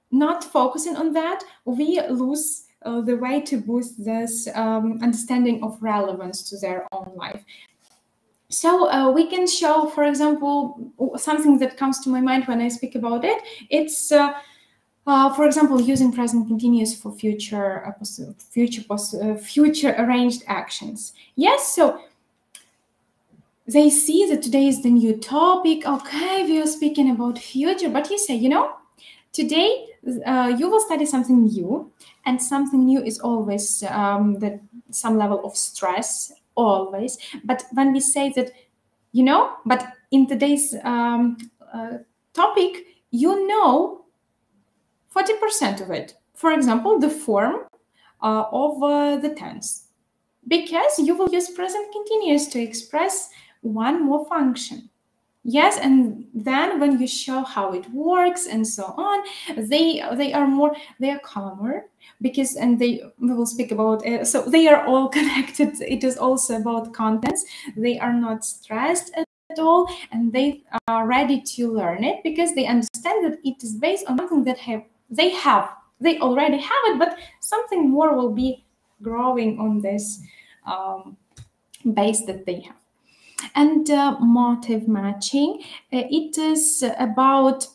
not focusing on that, we lose the way to boost this understanding of relevance to their own life. So we can show, for example, something that comes to my mind when I speak about it. It's, for example, using present continuous for future arranged actions. Yes, so they see that today is the new topic. Okay, we are speaking about future, but you say, you know, today you will study something new, and something new is always some level of stress. Always. But when we say that, you know, but in today's topic, you know 40% of it. For example, the form of the tense, because you will use present continuous to express one more function. Yes, and then when you show how it works and so on, they are calmer, because, and we will speak about it, so they are all connected. It is also about contents. They are not stressed at all, and they are ready to learn it, because they understand that it is based on something that they already have it, but something more will be growing on this base that they have. And motive matching, it is about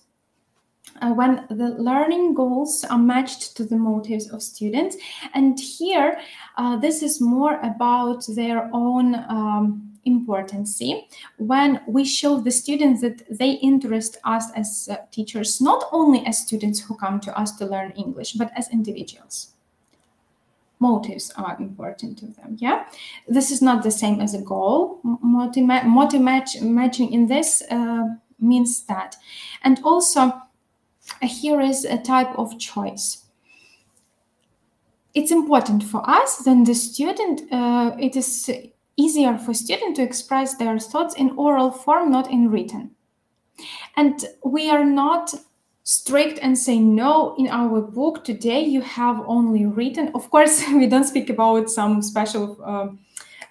when the learning goals are matched to the motives of students. And here, this is more about their own importance. When we show the students that they interest us as teachers, not only as students who come to us to learn English, but as individuals. Motives are important to them. Yeah, this is not the same as a goal. Motive matching in this means that. And also, here is a type of choice. It's important for us, then the student, it is easier for student to express their thoughts in oral form, not in written. And we are not strict and say, no, in our book today you have only written. Of course, we don't speak about some special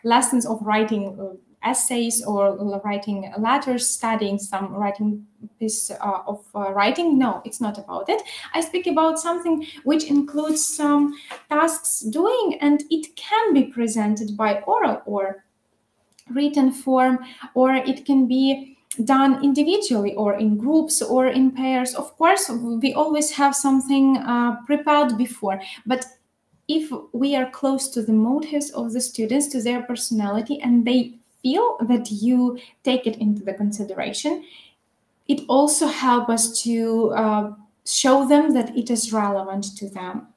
lessons of writing essays or writing letters, studying some writing piece of writing. No, it's not about it. I speak about something which includes some tasks doing, and it can be presented by oral or written form, or it can be done individually or in groups or in pairs. Of course, we always have something prepared before, but if we are close to the motives of the students, to their personality, and they feel that you take it into the consideration, it also helps us to show them that it is relevant to them.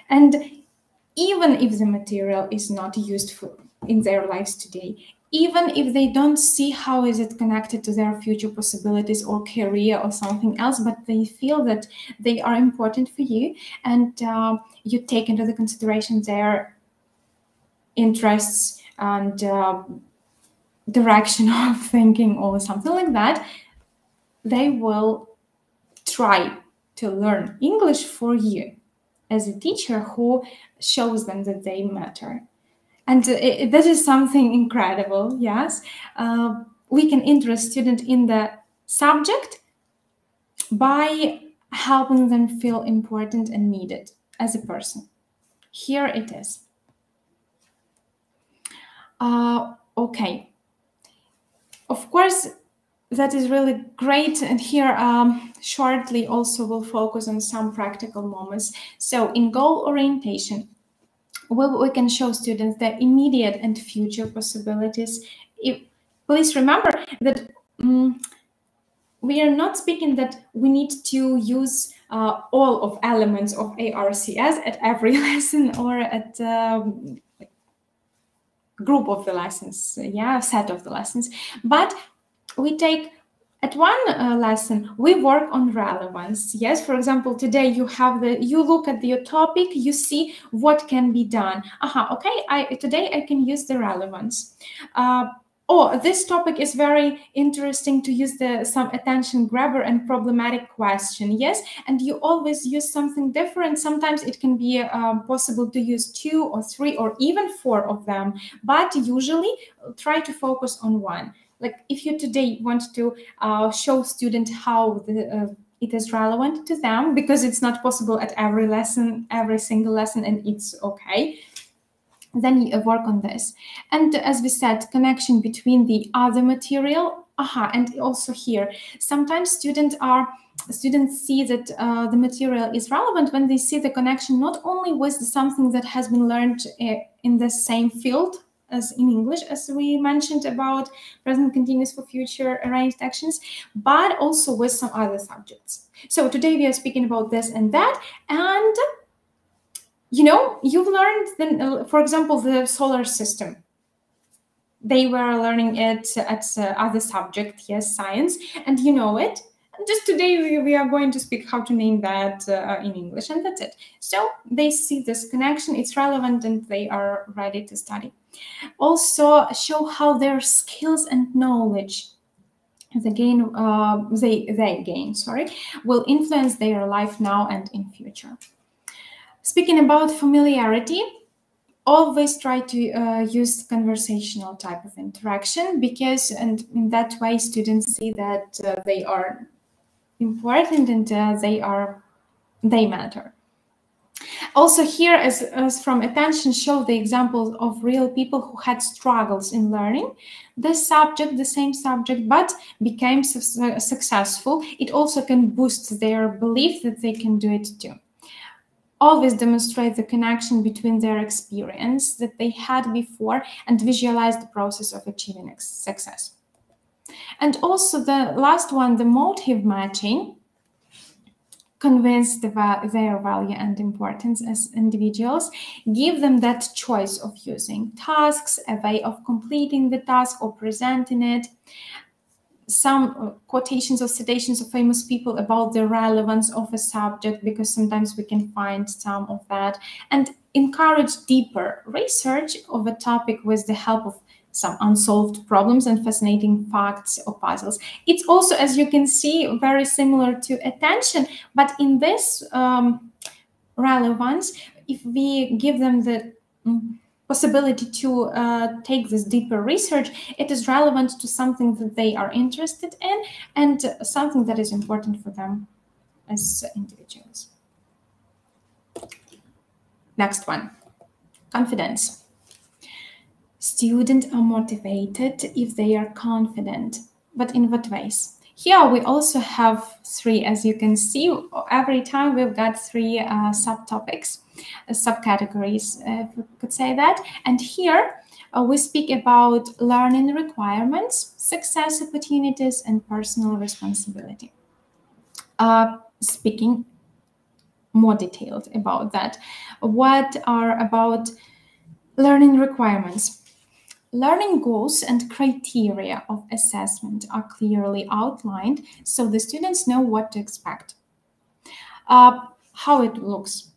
And even if the material is not used in their lives today, even if they don't see how is it connected to their future possibilities or career or something else, but they feel that they are important for you, and you take into the consideration their interests and direction of thinking or something like that, they will try to learn English for you as a teacher who shows them that they matter. And that is something incredible, yes. We can interest students in the subject by helping them feel important and needed as a person. Here it is. Okay. Of course, that is really great. And here shortly also we'll focus on some practical moments. So in goal orientation, we can show students the immediate and future possibilities. Please remember that we are not speaking that we need to use all of elements of ARCS at every lesson or at group of the lessons, set of the lessons, but we take at one lesson, we work on relevance. Yes, for example, today you look at your topic, you see what can be done. Okay, today I can use the relevance. This topic is very interesting to use some attention grabber and problematic question. Yes, and you always use something different. Sometimes it can be possible to use 2 or 3 or even 4 of them, but usually try to focus on one. Like if you today want to show students how it is relevant to them, because it's not possible at every lesson, every single lesson, and it's okay, then you work on this. And as we said, connection between the other material, and also here, sometimes students see that the material is relevant when they see the connection not only with something that has been learned in the same field as in English, as we mentioned about present continuous for future arranged actions, but also with some other subjects. So today we are speaking about this and that, and you've learned, for example, the solar system. They were learning it at other subject, yes, science, and you know it. Just today we are going to speak how to name that in English, and that's it. So they see this connection, it's relevant, and they are ready to study. Also show how their skills and knowledge they gain will influence their life now and in future. Speaking about familiarity, always try to use conversational type of interaction, because and in that way students see that they are important and they matter. Also here, as from attention, show the examples of real people who had struggles in learning the same subject, but became successful. It also can boost their belief that they can do it too. Always demonstrate the connection between their experience that they had before and visualize the process of achieving success. And also the last one, the motive matching, convince their value and importance as individuals, give them that choice of using tasks, a way of completing the task or presenting it, some quotations or citations of famous people about the relevance of a subject, because sometimes we can find some of that, and encourage deeper research of a topic with the help of some unsolved problems and fascinating facts or puzzles. It's also, as you can see, very similar to attention, but in this relevance, if we give them the possibility to take this deeper research, it is relevant to something that they are interested in and something that is important for them as individuals. Next one, confidence. Students are motivated if they are confident, but in what ways? Here we also have 3, as you can see. Every time we've got 3 subtopics, subcategories, if we could say that. And here we speak about learning requirements, success opportunities, and personal responsibility. Speaking more detailed about that, what are about learning requirements? Learning goals and criteria of assessment are clearly outlined, so the students know what to expect. How it looks.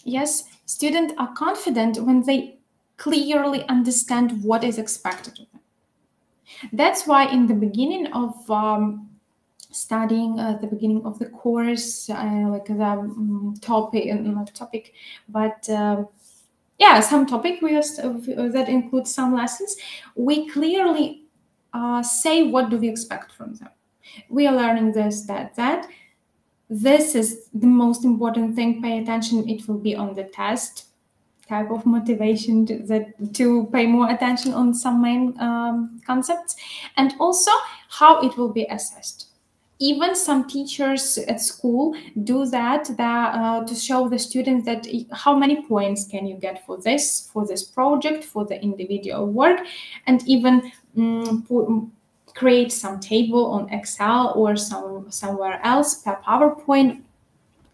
Yes, students are confident when they clearly understand what is expected of them. That's why in the beginning of studying at the beginning of the course, like the topic, not topic, but yeah, some topic that includes some lessons, we clearly say what do we expect from them. We are learning this, that. This is the most important thing. Pay attention. It will be on the test. Type of motivation to pay more attention on some main concepts, and also how it will be assessed. Even some teachers at school do that to show the students that how many points can you get for this project, for the individual work, and even create some table on Excel or somewhere else per PowerPoint,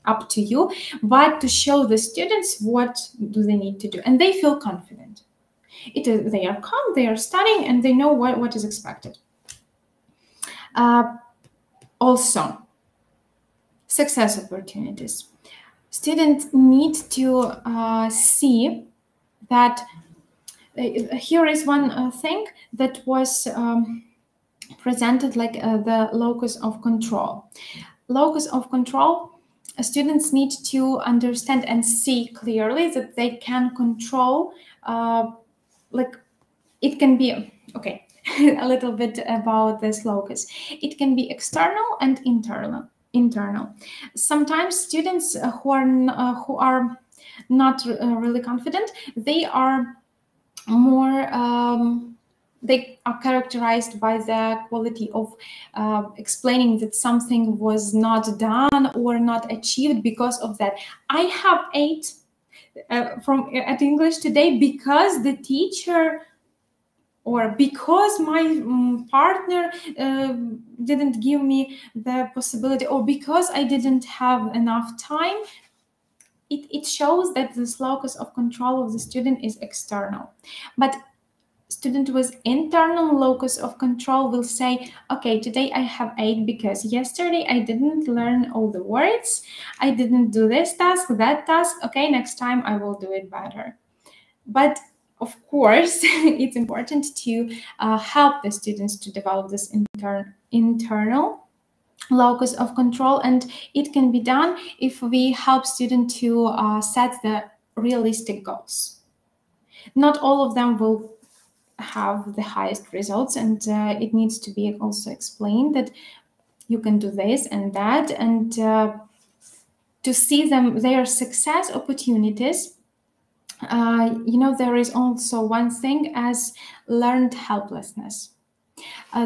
up to you, but to show the students what do they need to do, and they feel confident. They are calm, they are studying, and they know what is expected. Also, success opportunities. Students need to see that here is one thing that was presented like the locus of control. Locus of control, students need to understand and see clearly that they can control, like it can be, okay, a little bit about this locus. It can be external and internal. Sometimes students who are not really confident, they are more they are characterized by the quality of explaining that something was not done or not achieved because of that. I have 8 at English today because the teacher, or because my partner didn't give me the possibility, or because I didn't have enough time. It shows that this locus of control of the student is external. But student with internal locus of control will say, okay, today I have 8 because yesterday I didn't learn all the words, I didn't do this task, that task, okay, next time I will do it better. But of course, it's important to help the students to develop this internal locus of control, and it can be done if we help students to set the realistic goals. Not all of them will have the highest results, and it needs to be also explained that you can do this and that, and to see their success opportunities. There is also one thing as learned helplessness.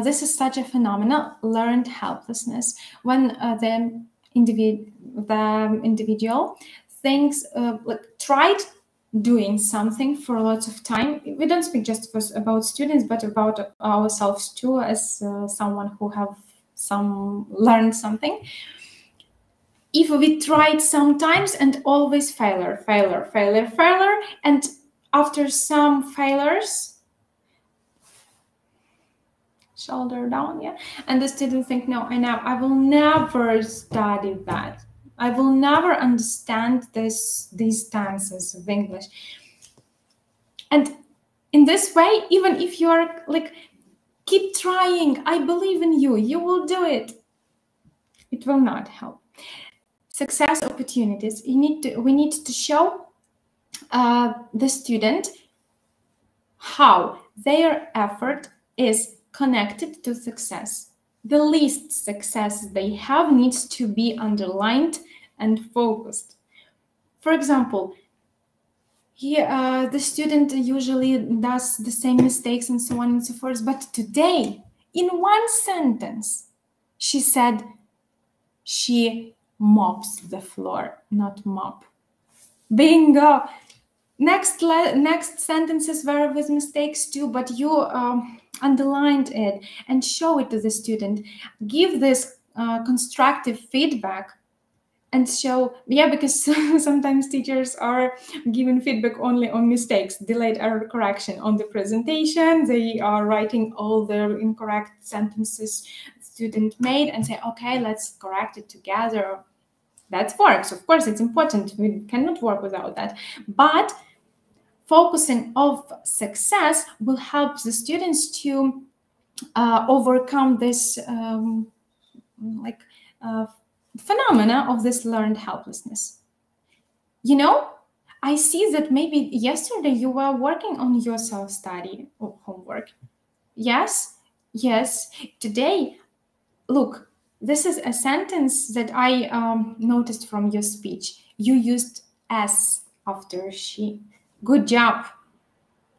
This is such a phenomenon, learned helplessness, when the individual thinks, tried doing something for lots of time. We don't speak just about students, but about ourselves too, as someone who have learned something. If we tried sometimes and always failure, and after some failures, shoulder down, yeah, and the student think, no, I will never study that. I will never understand these tenses of English. And in this way, even if you are like, keep trying, I believe in you, you will do it, it will not help. Success opportunities. We need to show the student how their effort is connected to success. The least success they have needs to be underlined and focused. For example, here the student usually does the same mistakes and so on and so forth, but today, in one sentence, she said she mops the floor, not mop. Bingo! Next sentences were with mistakes too, but you underlined it and show it to the student. Give this constructive feedback and show, because sometimes teachers are giving feedback only on mistakes, delayed error correction on the presentation. They are writing all the incorrect sentences student made and say, okay, let's correct it together. That works. Of course, it's important. We cannot work without that. But focusing on success will help the students to overcome this phenomena of this learned helplessness. You know, I see that maybe yesterday you were working on your self-study or homework. Yes, yes. Today, look, this is a sentence that I noticed from your speech. You used S after she. Good job.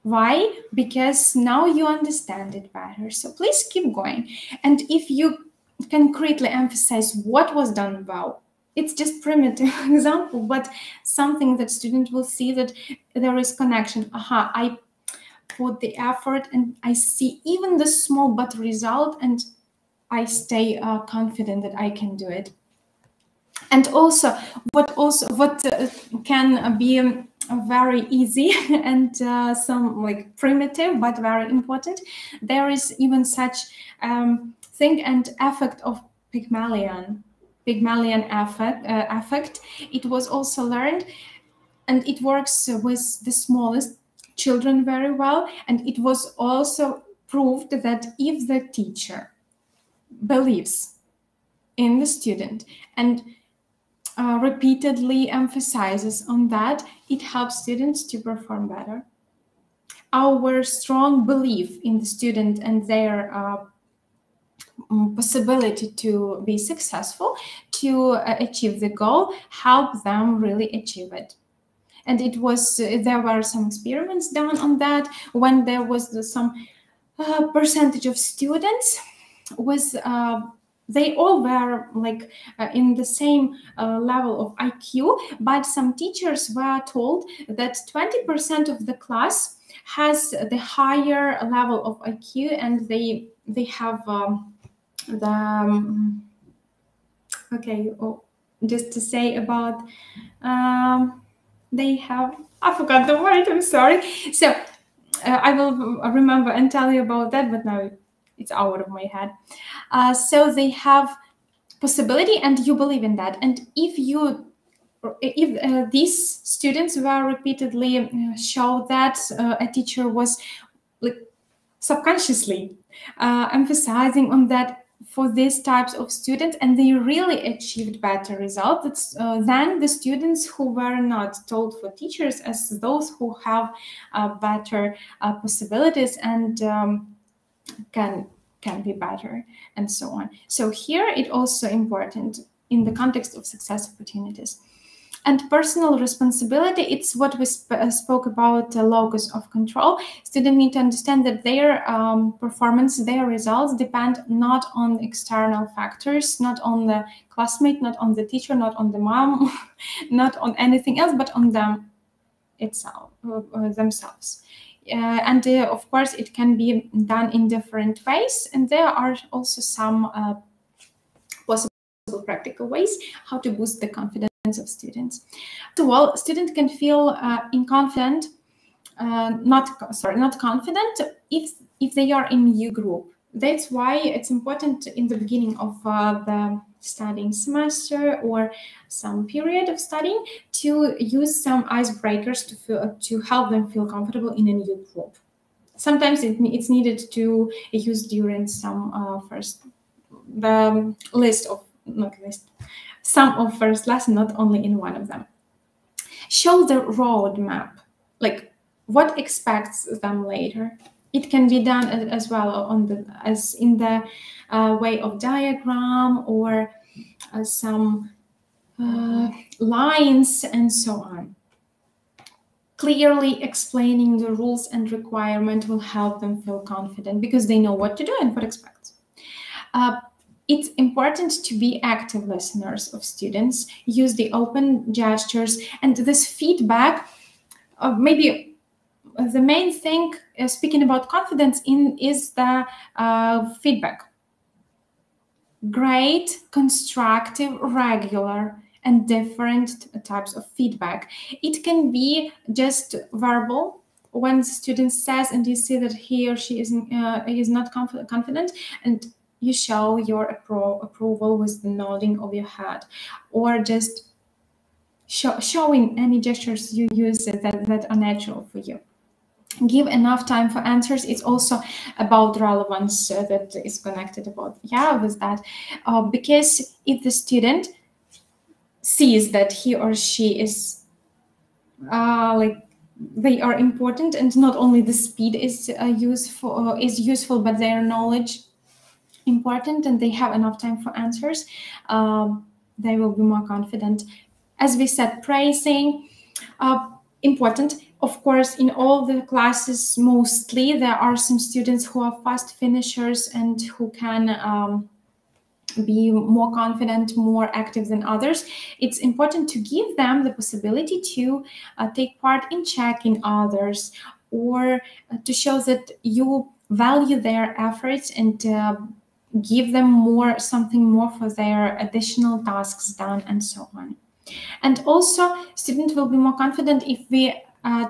Why? Because now you understand it better. So please keep going. And if you concretely emphasize what was done well, it's just primitive example, but something that student will see that there is connection. Aha, I put the effort and I see even the small but result, and I stay confident that I can do it. And also what can be very easy and some like primitive but very important, there is even such thing and effect of Pygmalion effect. It was also learned, and it works with the smallest children very well. And it was also proved that if the teacher believes in the student and repeatedly emphasizes on that, it helps students to perform better. Our strong belief in the student and their possibility to be successful, to achieve the goal, help them really achieve it. And there were some experiments done on that when there was some percentage of students with they all were like in the same level of IQ, but some teachers were told that 20% of the class has the higher level of IQ, and they have just to say about they have, I forgot the word, I'm sorry. So I will remember and tell you about that, but now it's out of my head. So they have possibility, and you believe in that. And if these students were repeatedly show that a teacher was like subconsciously emphasizing on that for these types of students, and they really achieved better results than the students who were not told for teachers as those who have better possibilities and can be better, and so on. So here it also important in the context of success opportunities. And personal responsibility, it's what we spoke about, locus of control. Students need to understand that their performance, their results depend not on external factors, not on the classmate, not on the teacher, not on the mom, not on anything else, but on them themselves. And of course, it can be done in different ways. And there are also some possible practical ways how to boost the confidence of students. So, well, students can feel not confident if they are in new group. That's why it's important in the beginning of the studying semester or some period of studying to use some icebreakers to help them feel comfortable in a new group. Sometimes it's needed to use during some some of first lesson, not only in one of them. Show the roadmap, like what expects them later. It can be done as well as in the way of diagram or some lines and so on. Clearly explaining the rules and requirement will help them feel confident because they know what to do and what expects. It's important to be active listeners of students, use the open gestures, and this feedback, maybe the main thing speaking about confidence is the feedback. Great, constructive, regular, and different types of feedback. It can be just verbal, when the student says and you see that he or she is not confident, and you show your approval with the nodding of your head, or just showing any gestures you use that are natural for you. give enough time for answers. It's also about relevance that is connected about with that, because if the student sees that he or she is like they are important, and not only the speed is useful, but their knowledge important, and they have enough time for answers, they will be more confident. As we said, praising important. Of course, in all the classes, mostly there are some students who are fast finishers and who can be more confident, more active than others. It's important to give them the possibility to take part in checking others, or to show that you value their efforts and give them something more for their additional tasks done, and so on. And also, students will be more confident if we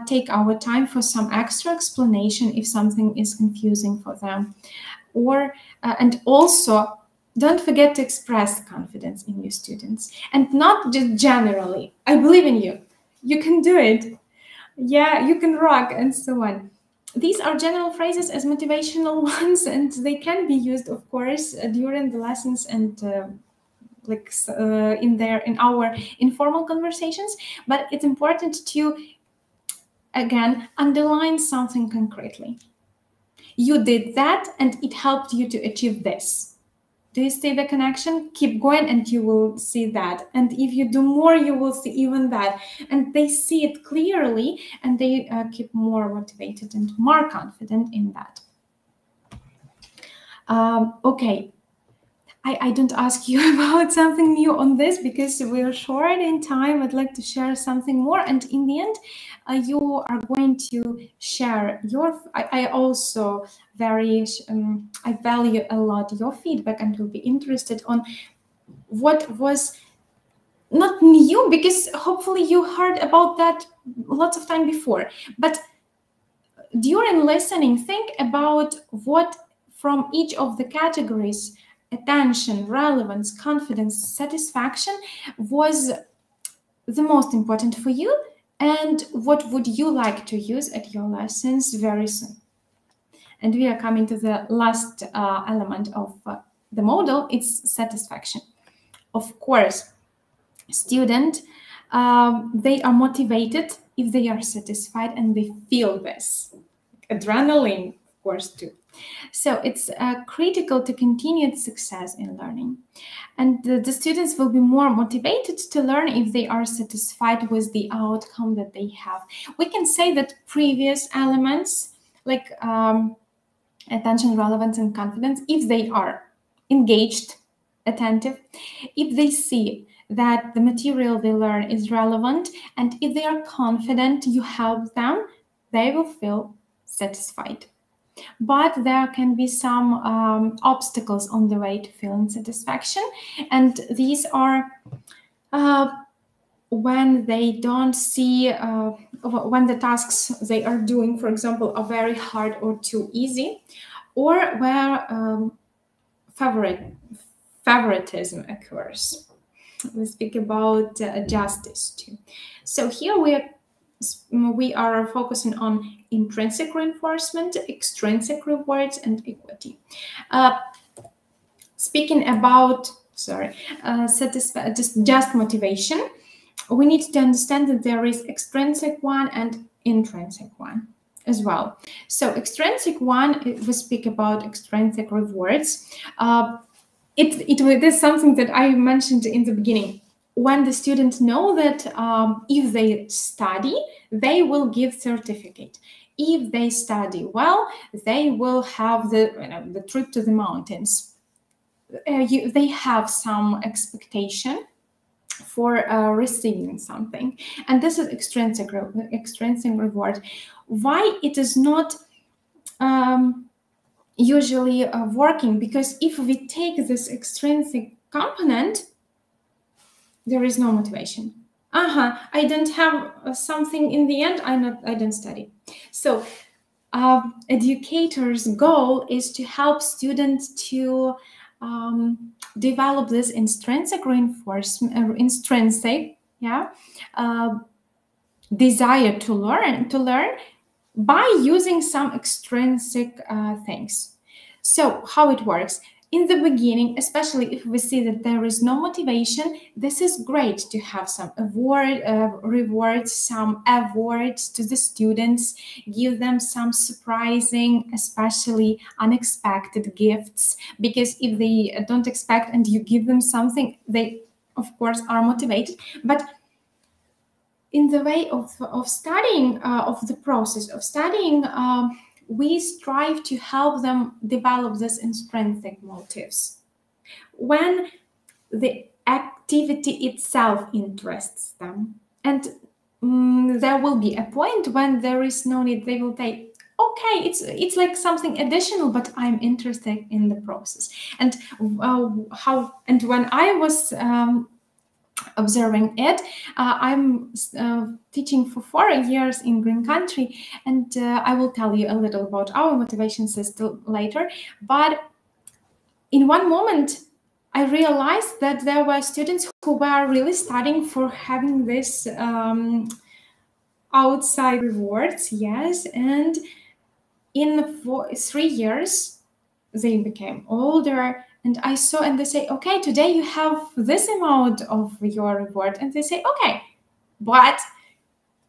take our time for some extra explanation if something is confusing for them. Or and also, don't forget to express confidence in your students, and not just generally. I believe in you. You can do it. Yeah, you can rock, and so on. These are general phrases as motivational ones, and they can be used, of course, during the lessons and in our informal conversations. But it's important to, again, underline something concretely. You did that, and it helped you to achieve this. Do you see the connection? Keep going, and you will see that. And if you do more, you will see even that. And they see it clearly, and they keep more motivated and more confident in that. Okay. I don't ask you about something new on this because we're short in time. I'd like to share something more. And in the end, you are going to share your, I also I value a lot your feedback, and will be interested on what was not new, because hopefully you heard about that lots of time before. But during listening, think about what from each of the categories, attention, relevance, confidence, satisfaction, was the most important for you, and what would you like to use at your lessons very soon. And we are coming to the last element of the model. It's satisfaction. Of course, student, they are motivated if they are satisfied and they feel this. Adrenaline, of course, too. So it's critical to continued success in learning. And the students will be more motivated to learn if they are satisfied with the outcome that they have. We can say that previous elements, like attention, relevance, and confidence, if they are engaged, attentive, if they see that the material they learn is relevant, and if they are confident you help them, they will feel satisfied. But there can be some obstacles on the way to feeling satisfaction, and these are when they don't see, when the tasks they are doing, for example, are very hard or too easy, or where favoritism occurs. We speak about justice too. So here we are focusing on intrinsic reinforcement, extrinsic rewards, and equity. Speaking about, just motivation, we need to understand that there is extrinsic one and intrinsic one as well. So extrinsic one, we speak about extrinsic rewards. It is something that I mentioned in the beginning. When the students know that if they study, they will give certificate. If they study well, they will have the trip to the mountains. They have some expectation for receiving something, and this is extrinsic reward. Why it is not usually working? Because if we take this extrinsic component, there is no motivation. I don't have something in the end. I don't study. So educators' goal is to help students to develop this intrinsic reinforcement, desire to learn, by using some extrinsic things. So how it works? In the beginning, especially if we see that there is no motivation, this is great to have some rewards, some awards to the students, give them some surprising, especially unexpected gifts, because if they don't expect and you give them something, they of course are motivated. But in the way of studying, of the process of studying, we strive to help them develop this intrinsic motives. When the activity itself interests them, and there will be a point when there is no need, they will take, okay, it's like something additional, but I'm interested in the process. And when I was observing it, I'm teaching for 4 years in Green Country, and I will tell you a little about our motivation system later. But in one moment, I realized that there were students who were really studying for having this outside rewards, yes, and in 3 years, they became older. And I saw, and they say, okay, today you have this amount of your reward. And they say, okay, but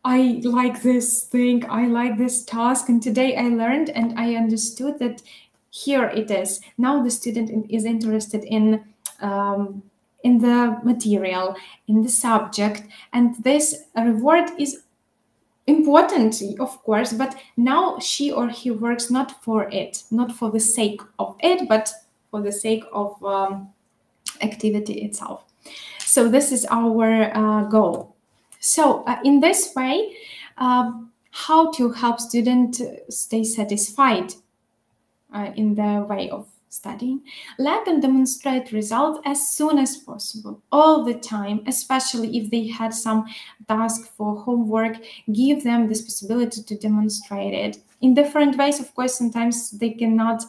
I like this thing, I like this task. And today I learned and I understood that here it is. Now the student is interested in the material, in the subject. And this reward is important, of course, but now she or he works not for it, not for the sake of it, but for the sake of activity itself. So this is our goal. So in this way, how to help students stay satisfied in the way of studying? Let them demonstrate results as soon as possible, all the time, especially if they had some task for homework. Give them this possibility to demonstrate it in different ways. Of course, sometimes they cannot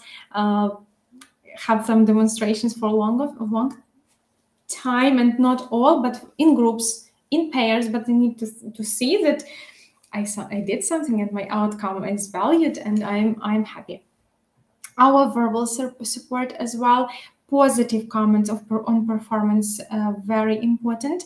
have some demonstrations for a long time, and not all, but in groups, in pairs. But they need to see that I did something and my outcome is valued, and I'm happy. Our verbal support as well, positive comments on performance, very important.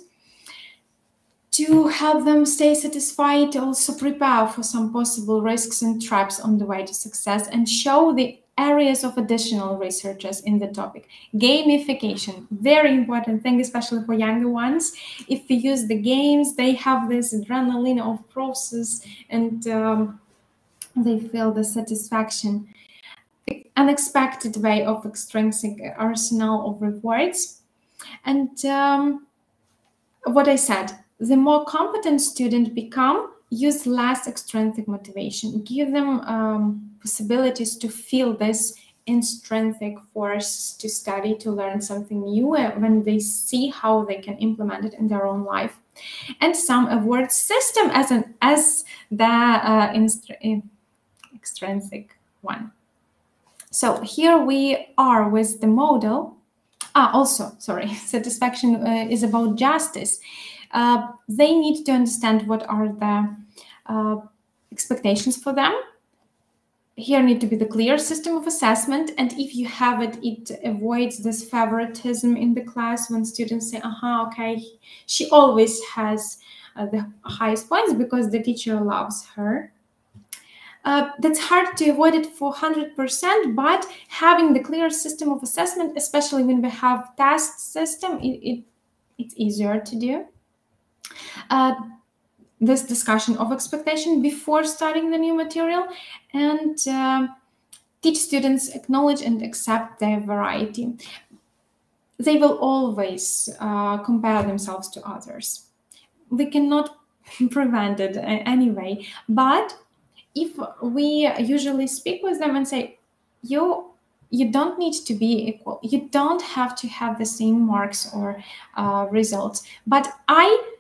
To help them stay satisfied, also prepare for some possible risks and traps on the way to success, and show the areas of additional researches in the topic. Gamification, very important thing, especially for younger ones. If we use the games, they have this adrenaline of process, and they feel the satisfaction. Unexpected way of extrinsic arsenal of rewards. And what I said, the more competent student become, use less extrinsic motivation. Give them possibilities to feel this intrinsic force to study, to learn something new when they see how they can implement it in their own life. And some award system as the extrinsic one. So here we are with the model. Also, sorry, satisfaction is about justice. They need to understand what are the expectations for them. Here need to be the clear system of assessment, and if you have it, it avoids this favoritism in the class when students say, okay, she always has the highest points because the teacher loves her. That's hard to avoid it for 100%, but having the clear system of assessment, especially when we have task system, it's easier to do. This discussion of expectation before starting the new material, and teach students acknowledge and accept their variety. They will always compare themselves to others. We cannot prevent it anyway, but if we usually speak with them and say, you don't need to be equal, you don't have to have the same marks or results, but I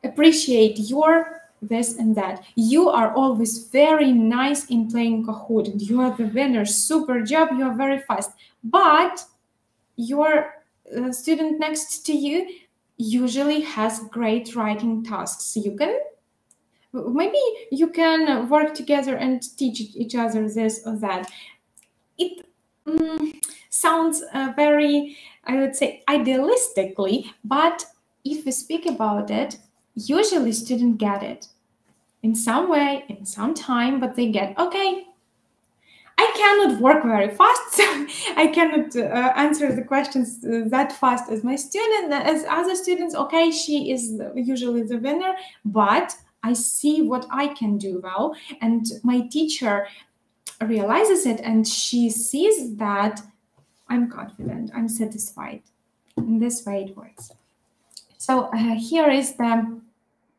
appreciate your this and that. You are always very nice in playing Kahoot, and you are the winner, super job, you are very fast. But your student next to you usually has great writing tasks. You can Maybe you can work together and teach each other this or that. It sounds very, I would say, idealistically, but if we speak about it, usually students get it in some way, in some time, but they get, okay, I cannot work very fast, so I cannot answer the questions that fast as my student, as other students. Okay, she is usually the winner, but I see what I can do well, and my teacher realizes it, and she sees that I'm confident, I'm satisfied. In this way it works. So here is the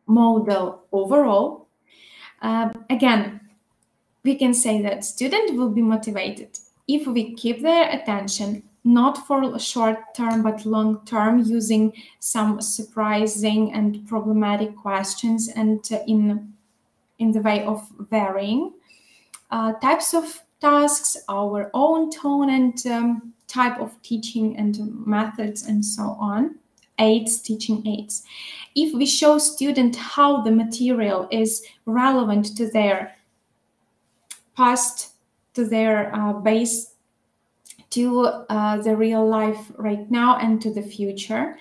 model overall. Again, we can say that students will be motivated if we keep their attention, not for short term, but long term, using some surprising and problematic questions, and in the way of varying types of tasks, our own tone and type of teaching and methods, and so on. Aids, teaching aids. If we show students how the material is relevant to their past, to their base, to the real life right now and to the future,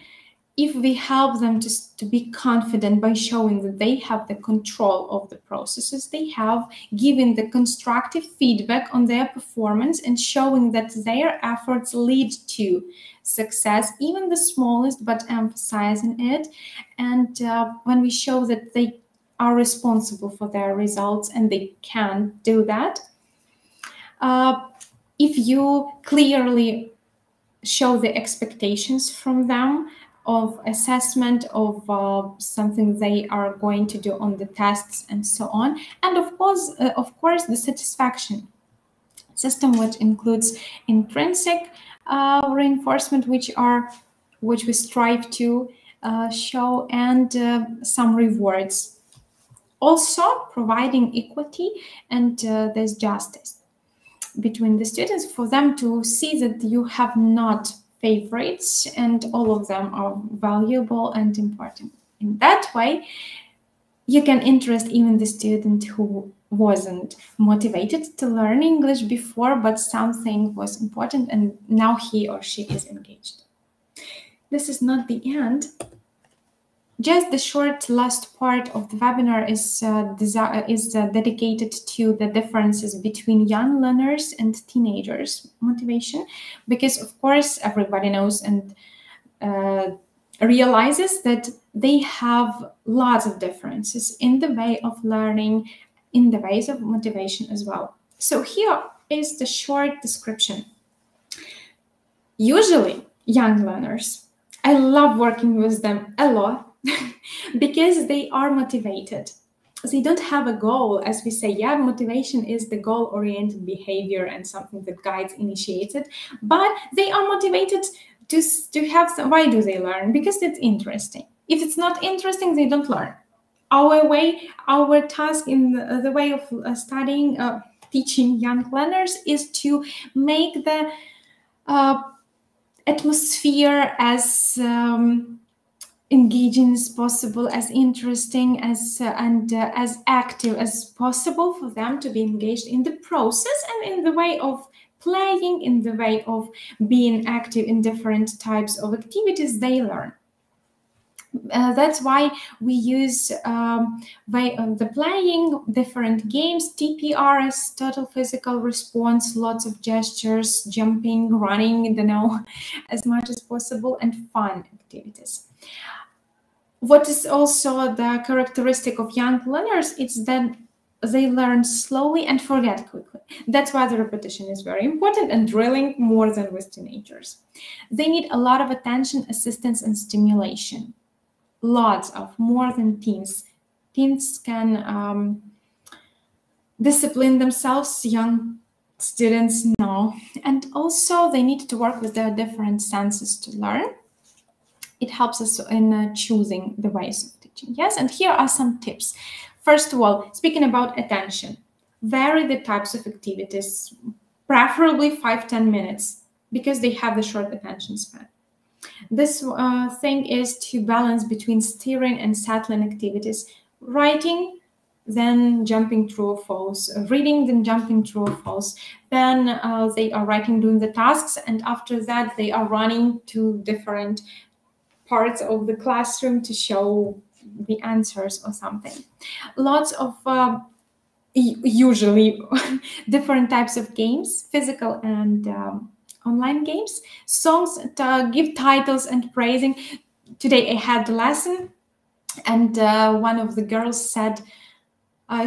if we help them to be confident by showing that they have the control of the processes they have, giving the constructive feedback on their performance and showing that their efforts lead to success, even the smallest, but emphasizing it. And when we show that they are responsible for their results and they can do that, if you clearly show the expectations from them of assessment of something they are going to do on the tests and so on, and of course the satisfaction system, which includes intrinsic reinforcement, which we strive to show, and some rewards, also providing equity and there's justice between the students, for them to see that you have not favorites and all of them are valuable and important. In that way, you can interest even the student who wasn't motivated to learn English before, but something was important and now he or she is engaged. This is not the end. Just the short last part of the webinar is dedicated to the differences between young learners and teenagers' motivation, because of course everybody knows and realizes that they have lots of differences in the way of learning, in the ways of motivation as well. So here is the short description. Usually young learners, I love working with them a lot, because they are motivated. They don't have a goal, as we say, yeah, motivation is the goal-oriented behavior and something that guides, initiates it, but they are motivated to have some. Why do they learn? Because it's interesting. If it's not interesting, they don't learn. Our task in the way of studying, teaching young learners is to make the atmosphere as engaging as possible, as interesting as active as possible, for them to be engaged in the process and in the way of playing, in the way of being active in different types of activities they learn. That's why we use the playing, different games, TPRs, total physical response, lots of gestures, jumping, running, as much as possible, and fun activities. What is also the characteristic of young learners is that they learn slowly and forget quickly. That's why the repetition is very important and drilling more than with teenagers. They need a lot of attention, assistance, and stimulation. Lots of, more than teens. Teens can discipline themselves, young students no. And also they need to work with their different senses to learn. It helps us in choosing the ways of teaching. Yes, and here are some tips. First of all, speaking about attention, vary the types of activities, preferably 5-10 minutes, because they have the short attention span. This thing is to balance between steering and settling activities. Writing then jumping true or false, reading, then jumping true or false. Then they are writing, doing the tasks, and after that they are running to different parts of the classroom to show the answers or something. Lots of usually different types of games, physical and online games. Songs give titles and praising. Today I had the lesson, and one of the girls said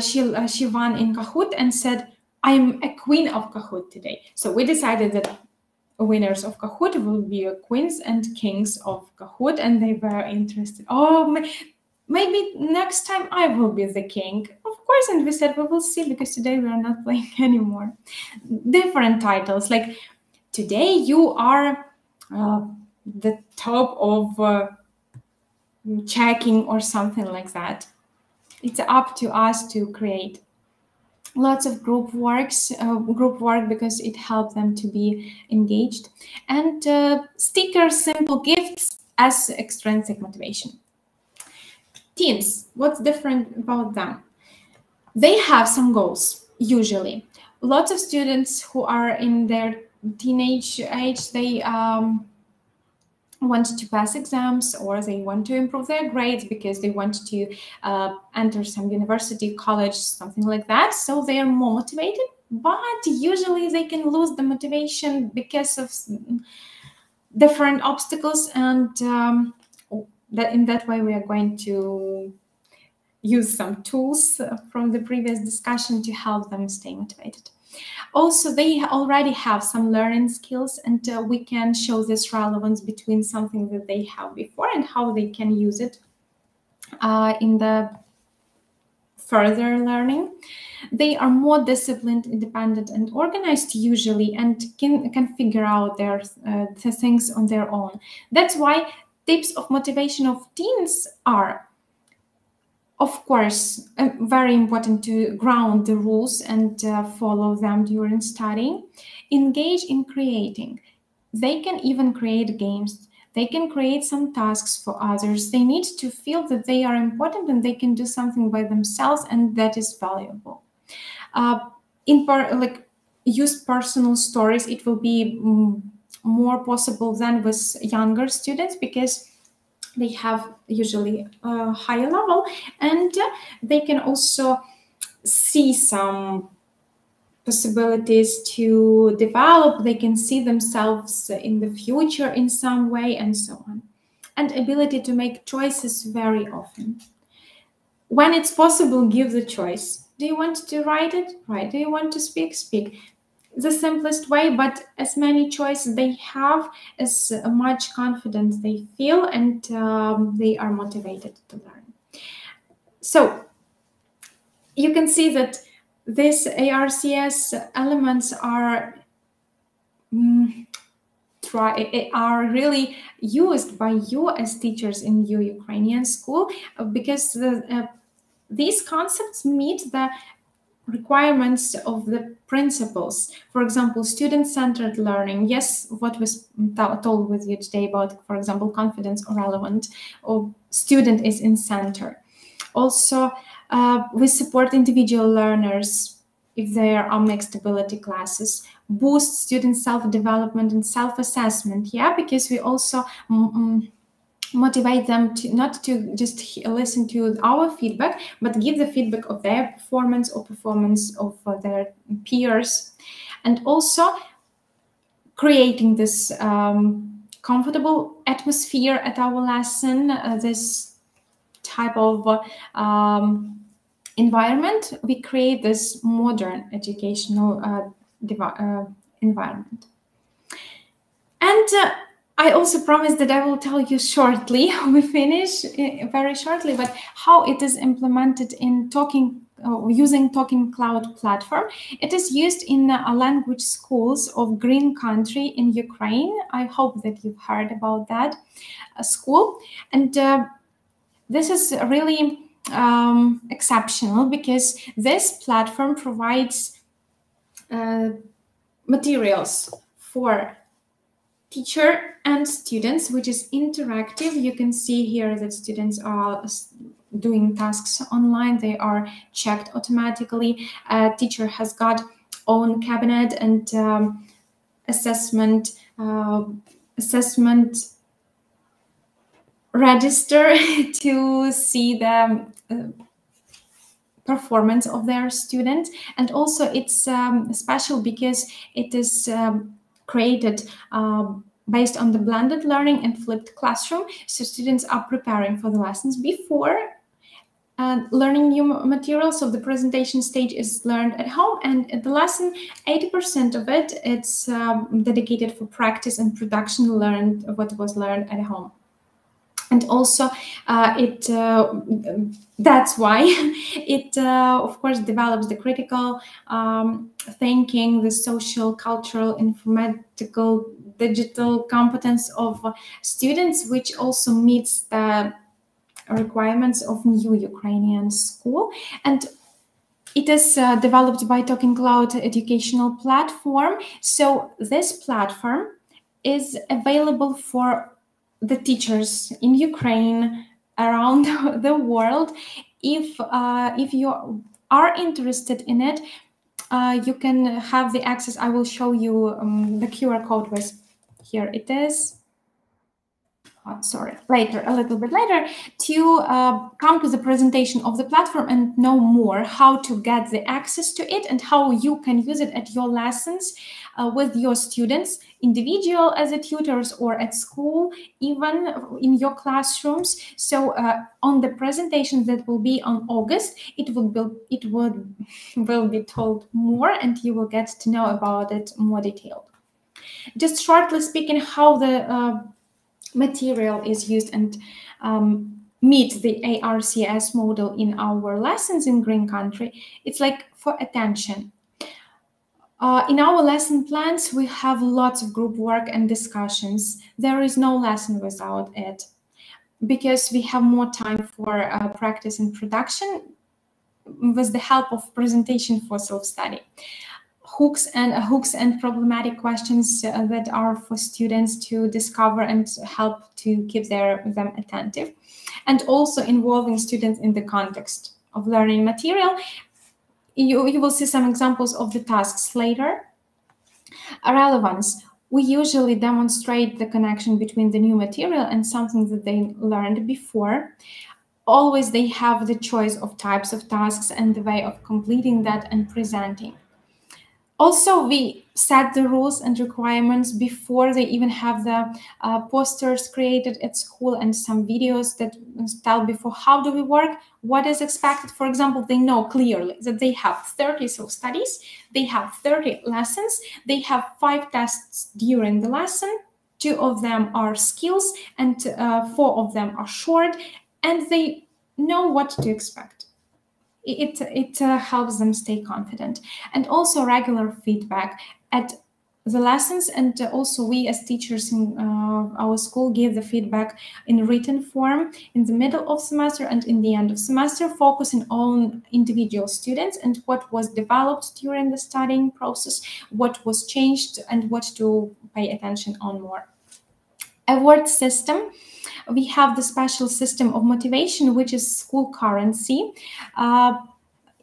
she won in Kahoot and said, "I'm a queen of Kahoot today." So we decided that winners of Kahoot will be queens and kings of Kahoot, and they were interested. Oh, maybe next time I will be the king. Of course, and we said we will see, because today we are not playing anymore. Different titles, like today you are the top of checking or something like that. It's up to us to create. Lots of group work because it helps them to be engaged, and stickers, simple gifts as extrinsic motivation. Teens, what's different about them? They have some goals, usually. Lots of students who are in their teenage age, they want to pass exams, or they want to improve their grades because they want to enter some university, college, something like that. So they are more motivated, but usually they can lose the motivation because of different obstacles, and that in that way we are going to use some tools from the previous discussion to help them stay motivated. Also, they already have some learning skills, and we can show this relevance between something that they have before and how they can use it in the further learning. They are more disciplined, independent, and organized usually, and can figure out their the things on their own. That's why tips of motivation of teens are, of course, very important to ground the rules and follow them during studying. Engage in creating. They can even create games. They can create some tasks for others. They need to feel that they are important and they can do something by themselves, and that is valuable. Use personal stories. It will be more possible than with younger students, because they have usually a higher level, and they can also see some possibilities to develop. They can see themselves in the future in some way, and so on. And ability to make choices very often. When it's possible, give the choice. Do you want to write it? Write. Do you want to speak? Speak. The simplest way, but as many choices they have, as much confidence they feel, and they are motivated to learn. So you can see that these ARCS elements are really used by you as teachers in your Ukrainian school, because these concepts meet the requirements of the principles. For example, student-centered learning. Yes, what was told with you today about, for example, confidence or relevant, or student is in center. Also, we support individual learners if there are mixed ability classes. Boost student self-development and self-assessment. Yeah, because we also motivate them to not to just listen to our feedback, but give the feedback of their performance or performance of their peers. And also creating this comfortable atmosphere at our lesson, this type of environment. We create this modern educational environment. And I also promised that I will tell you shortly, we finish very shortly, but how it is implemented in using Talking Cloud platform. It is used in language schools of Green Country in Ukraine. I hope that you've heard about that school. And this is really exceptional, because this platform provides materials for teacher and students, which is interactive. You can see here that students are doing tasks online. They are checked automatically. Teacher has got own cabinet and assessment register to see the performance of their students. And also it's special because it is created based on the blended learning and flipped classroom. So students are preparing for the lessons before learning new material. So the presentation stage is learned at home, and at the lesson, 80% of it, it's dedicated for practice and production, learned what was learned at home. And also that's why it of course develops the critical thinking, the social, cultural, informatical, digital competence of students, which also meets the requirements of new Ukrainian school. And it is developed by Talking Cloud educational platform. So this platform is available for the teachers in Ukraine, around the world. If you are interested in it, you can have the access. I will show you the QR code was here. It is. Sorry, later, a little bit later, to come to the presentation of the platform and know more how to get the access to it and how you can use it at your lessons with your students, individual as a tutors or at school, even in your classrooms. So on the presentation that will be on August, it will be told more, and you will get to know about it more detailed. Just shortly speaking, how the material is used and meet the ARCS model in our lessons in Green Country. It's like for attention. In our lesson plans, we have lots of group work and discussions. There is no lesson without it, because we have more time for practice and production with the help of presentation for self-study. Hooks and problematic questions that are for students to discover and help to keep them attentive, and also involving students in the context of learning material. You will see some examples of the tasks later. Relevance. We usually demonstrate the connection between the new material and something that they learned before. Always they have the choice of types of tasks and the way of completing that and presenting. Also, we set the rules and requirements before they even have the posters created at school and some videos that tell before how do we work, what is expected. For example, they know clearly that they have 30 self-studies, they have 30 lessons, they have 5 tests during the lesson, 2 of them are skills and 4 of them are short, and they know what to expect. It helps them stay confident. And also regular feedback at the lessons, and also we as teachers in our school give the feedback in written form in the middle of semester and in the end of semester, focusing on individual students and what was developed during the studying process, what was changed, and what to pay attention on more. Award system. We have the special system of motivation, which is school currency.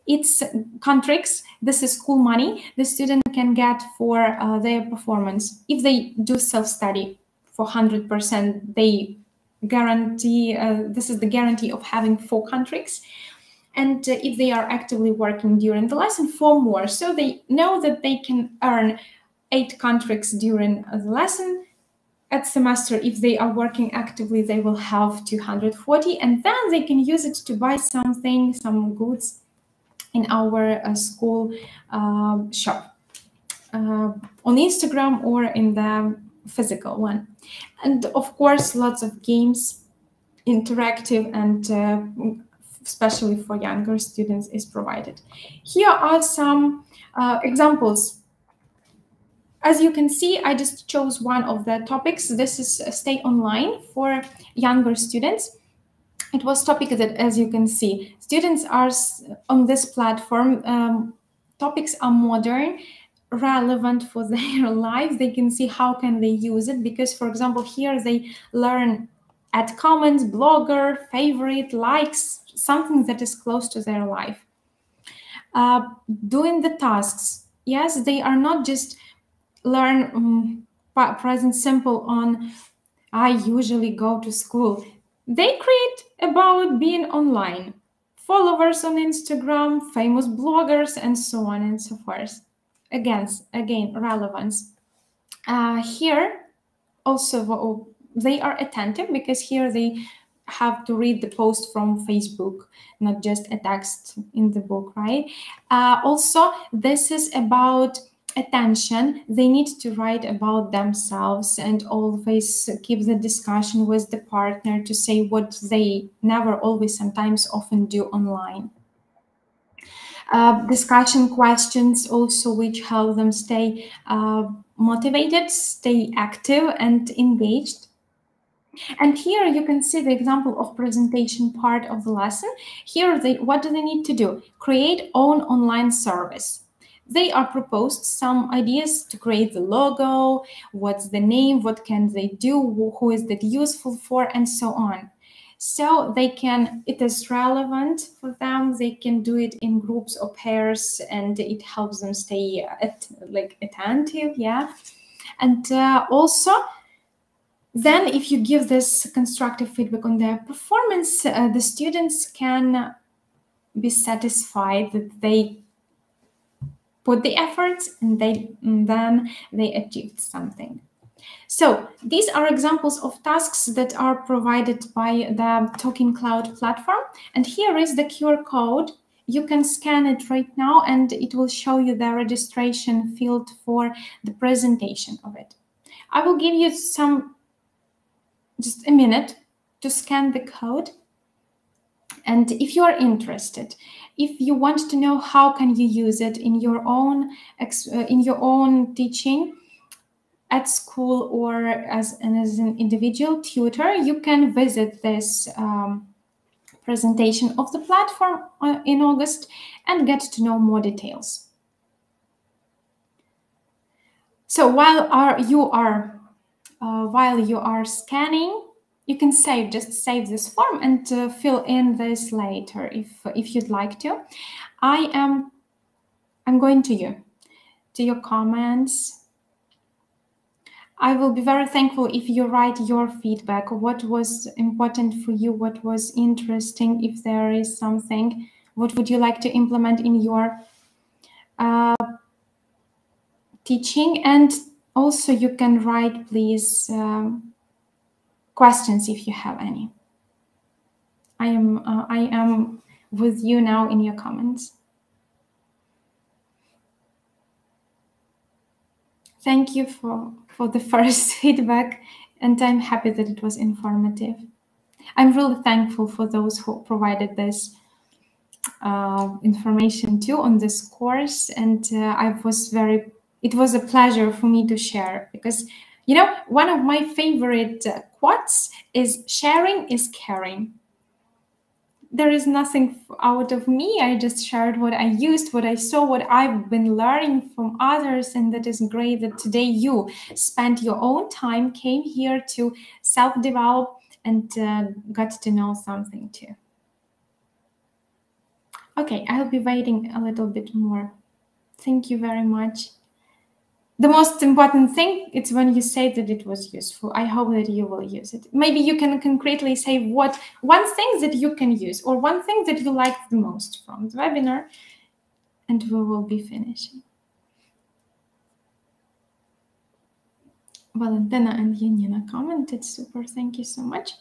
It's contracts. This is school money the student can get for their performance. If they do self-study for 100%, they guarantee, this is the guarantee of having 4 contracts. And if they are actively working during the lesson, 4 more. So they know that they can earn 8 contracts during the lesson. At semester, if they are working actively, they will have 240, and then they can use it to buy something, some goods in our school shop on Instagram or in the physical one. And of course, lots of games, interactive, and especially for younger students is provided. Here are some examples. As you can see, I just chose one of the topics. This is Stay Online for younger students. It was topic that, as you can see, students are on this platform. Topics are modern, relevant for their life. They can see how can they use it, because, for example, here they learn add comments, blogger, favorite, likes, something that is close to their life. Doing the tasks, yes, they are not just learn present simple on I usually go to school. They create about being online, followers on Instagram, famous bloggers, and so on and so forth. Again, relevance. Here also they are attentive because here they have to read the post from Facebook, not just a text in the book, right? Also, this is about attention. They need to write about themselves and always keep the discussion with the partner to say what they never, always, sometimes, often do online. Discussion questions also, which help them stay motivated, stay active and engaged. And here you can see the example of presentation part of the lesson. Here, what do they need to do? Create own online service. They are proposed some ideas to create the logo, what's the name, what can they do, who is that useful for, and so on. So they can, it is relevant for them. They can do it in groups or pairs, and it helps them stay attentive, yeah. And also, then if you give this constructive feedback on their performance, the students can be satisfied that they put the efforts and then they achieved something. So these are examples of tasks that are provided by the Talking Cloud platform. And here is the QR code. You can scan it right now and it will show you the registration field for the presentation of it. I will give you just a minute to scan the code. And if you are interested, if you want to know how can you use it in your own teaching at school or as an individual tutor, you can visit this presentation of the platform in August and get to know more details. So while you are scanning, you can just save this form and fill in this later if you'd like to. I'm going to your comments. I will be very thankful if you write your feedback. What was important for you? What was interesting? If there is something, what would you like to implement in your teaching? And also you can write, please, questions if you have any. I am with you now in your comments. Thank you for the first feedback, and I'm happy that it was informative. I'm really thankful for those who provided this information too on this course, and it was a pleasure for me to share, because you know, one of my favorite quotes is sharing is caring. There is nothing out of me. I just shared what I used, what I saw, what I've been learning from others. And that is great that today you spent your own time, came here to self-develop and got to know something too. Okay, I'll be waiting a little bit more. Thank you very much. The most important thing is when you say that it was useful. I hope that you will use it. Maybe you can concretely say one thing that you can use or one thing that you liked the most from the webinar, and we will be finishing. Valentina and Yanina commented. Super. Thank you so much.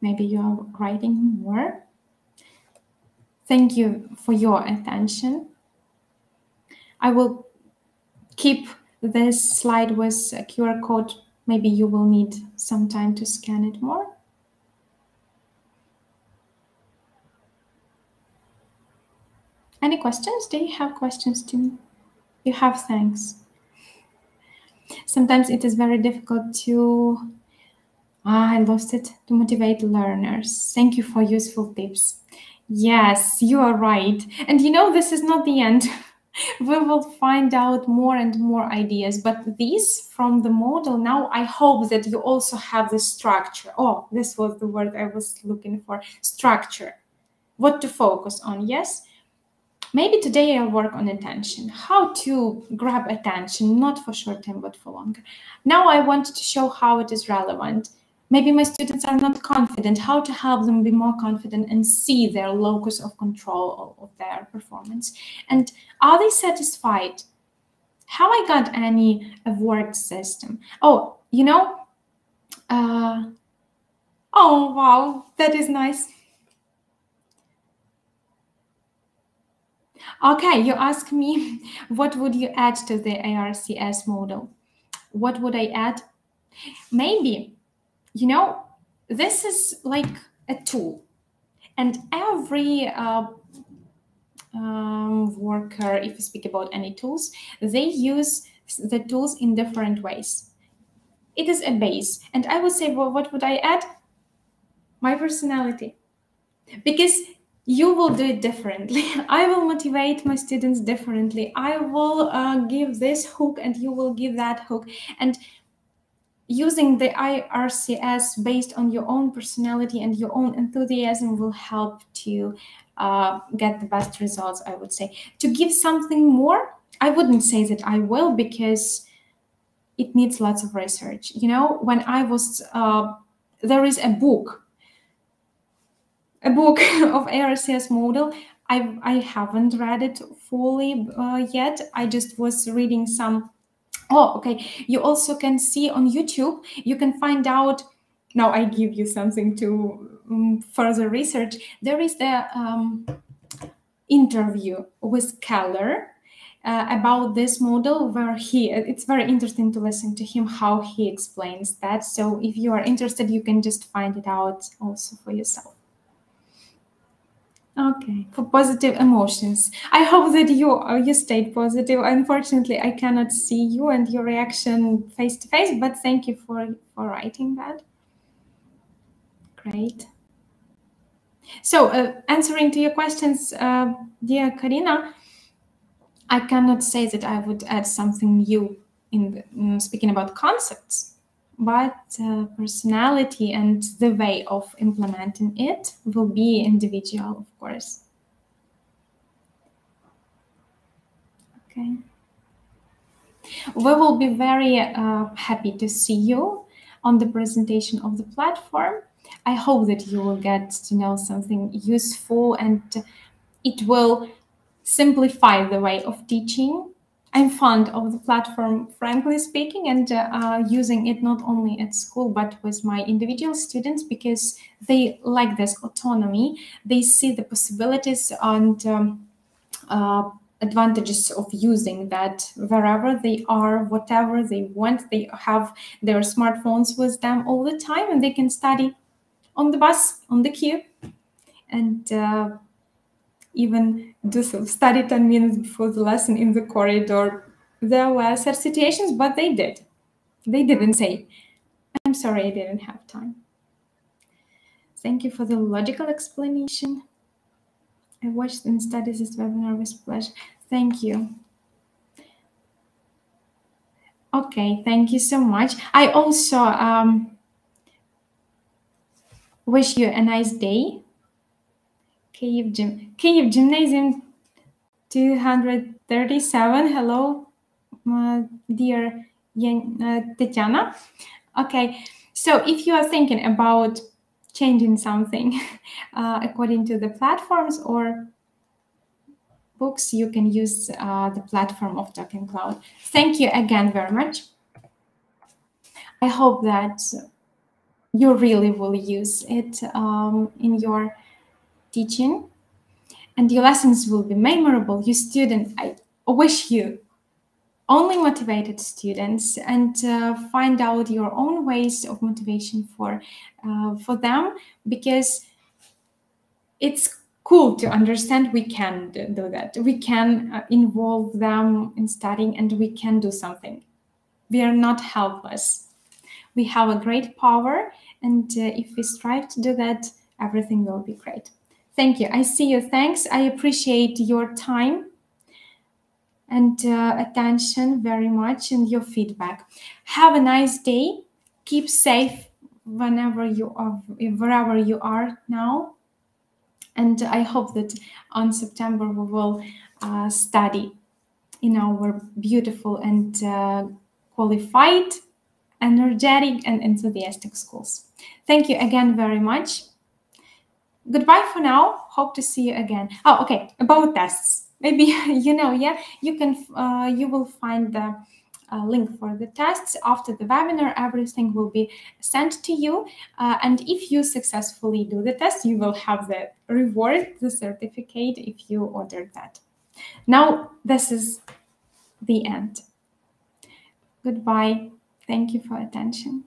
Maybe you are writing more. Thank you for your attention. I will keep this slide with a QR code. Maybe you will need some time to scan it more. Any questions? Do you have questions to me? You have, thanks. Sometimes it is very difficult to, I lost it, to motivate learners. Thank you for useful tips. Yes, you are right. And you know, this is not the end. We will find out more and more ideas, but these from the model, now I hope that you also have the structure. Oh, this was the word I was looking for, structure. What to focus on, yes? Maybe today I'll work on attention, how to grab attention, not for short time, but for longer. Now I want to show how it is relevant. Maybe my students are not confident, how to help them be more confident and see their locus of control of their performance. And are they satisfied? Have I got any award system? Oh, you know, oh, wow, that is nice. Okay, you ask me, what would you add to the ARCS model? What would I add? Maybe, you know, this is like a tool, and every worker, if you speak about any tools, they use the tools in different ways. It is a base, and I would say, well, what would I add? My personality, because you will do it differently. I will motivate my students differently. I will give this hook and you will give that hook. And using the IRCS based on your own personality and your own enthusiasm will help to get the best results, I would say. To give something more, I wouldn't say that I will, because it needs lots of research. You know, when I was, there is a book of ARCS model. I haven't read it fully yet. I just was reading some. Oh, okay. You also can see on YouTube, you can find out. Now I give you something to further research. There is the interview with Kelleher about this model, where it's very interesting to listen to him, how he explains that. So if you are interested, you can just find it out also for yourself. Okay, for positive emotions. I hope that you stayed positive. Unfortunately, I cannot see you and your reaction face to face, but thank you for writing that. Great. So answering to your questions, dear Karina, I cannot say that I would add something new in speaking about concepts. But personality and the way of implementing it will be individual, of course. Okay. We will be very happy to see you on the presentation of the platform. I hope that you will get to know something useful and it will simplify the way of teaching. I'm fond of the platform, frankly speaking, and using it not only at school, but with my individual students, because they like this autonomy. They see the possibilities and advantages of using that wherever they are, whatever they want. They have their smartphones with them all the time, and they can study on the bus, on the queue, and even do some study 10 minutes before the lesson in the corridor. There were such situations, but they did. They didn't say, I'm sorry, I didn't have time. Thank you for the logical explanation. I watched and studied this webinar with pleasure. Thank you. Okay, thank you so much. I also wish you a nice day. Kyiv Gymnasium 237. Hello, dear Tatiana. Okay, so if you are thinking about changing something according to the platforms or books, you can use the platform of Talking Cloud. Thank you again very much. I hope that you really will use it in your teaching, and your lessons will be memorable. You students, I wish you only motivated students, and find out your own ways of motivation for them, because it's cool to understand we can do that. We can involve them in studying, and we can do something. We are not helpless. We have a great power, and if we strive to do that, everything will be great. Thank you. I see you. Thanks. I appreciate your time. and attention very much and your feedback. Have a nice day. Keep safe wherever you are now. And I hope that on September we will study in our beautiful and qualified, energetic and enthusiastic schools. Thank you again very much. Goodbye for now. Hope to see you again. Oh, okay. About tests. Maybe you will find the link for the tests after the webinar. Everything will be sent to you, and if you successfully do the test, you will have the reward, the certificate, if you ordered that. Now this is the end. Goodbye. Thank you for attention.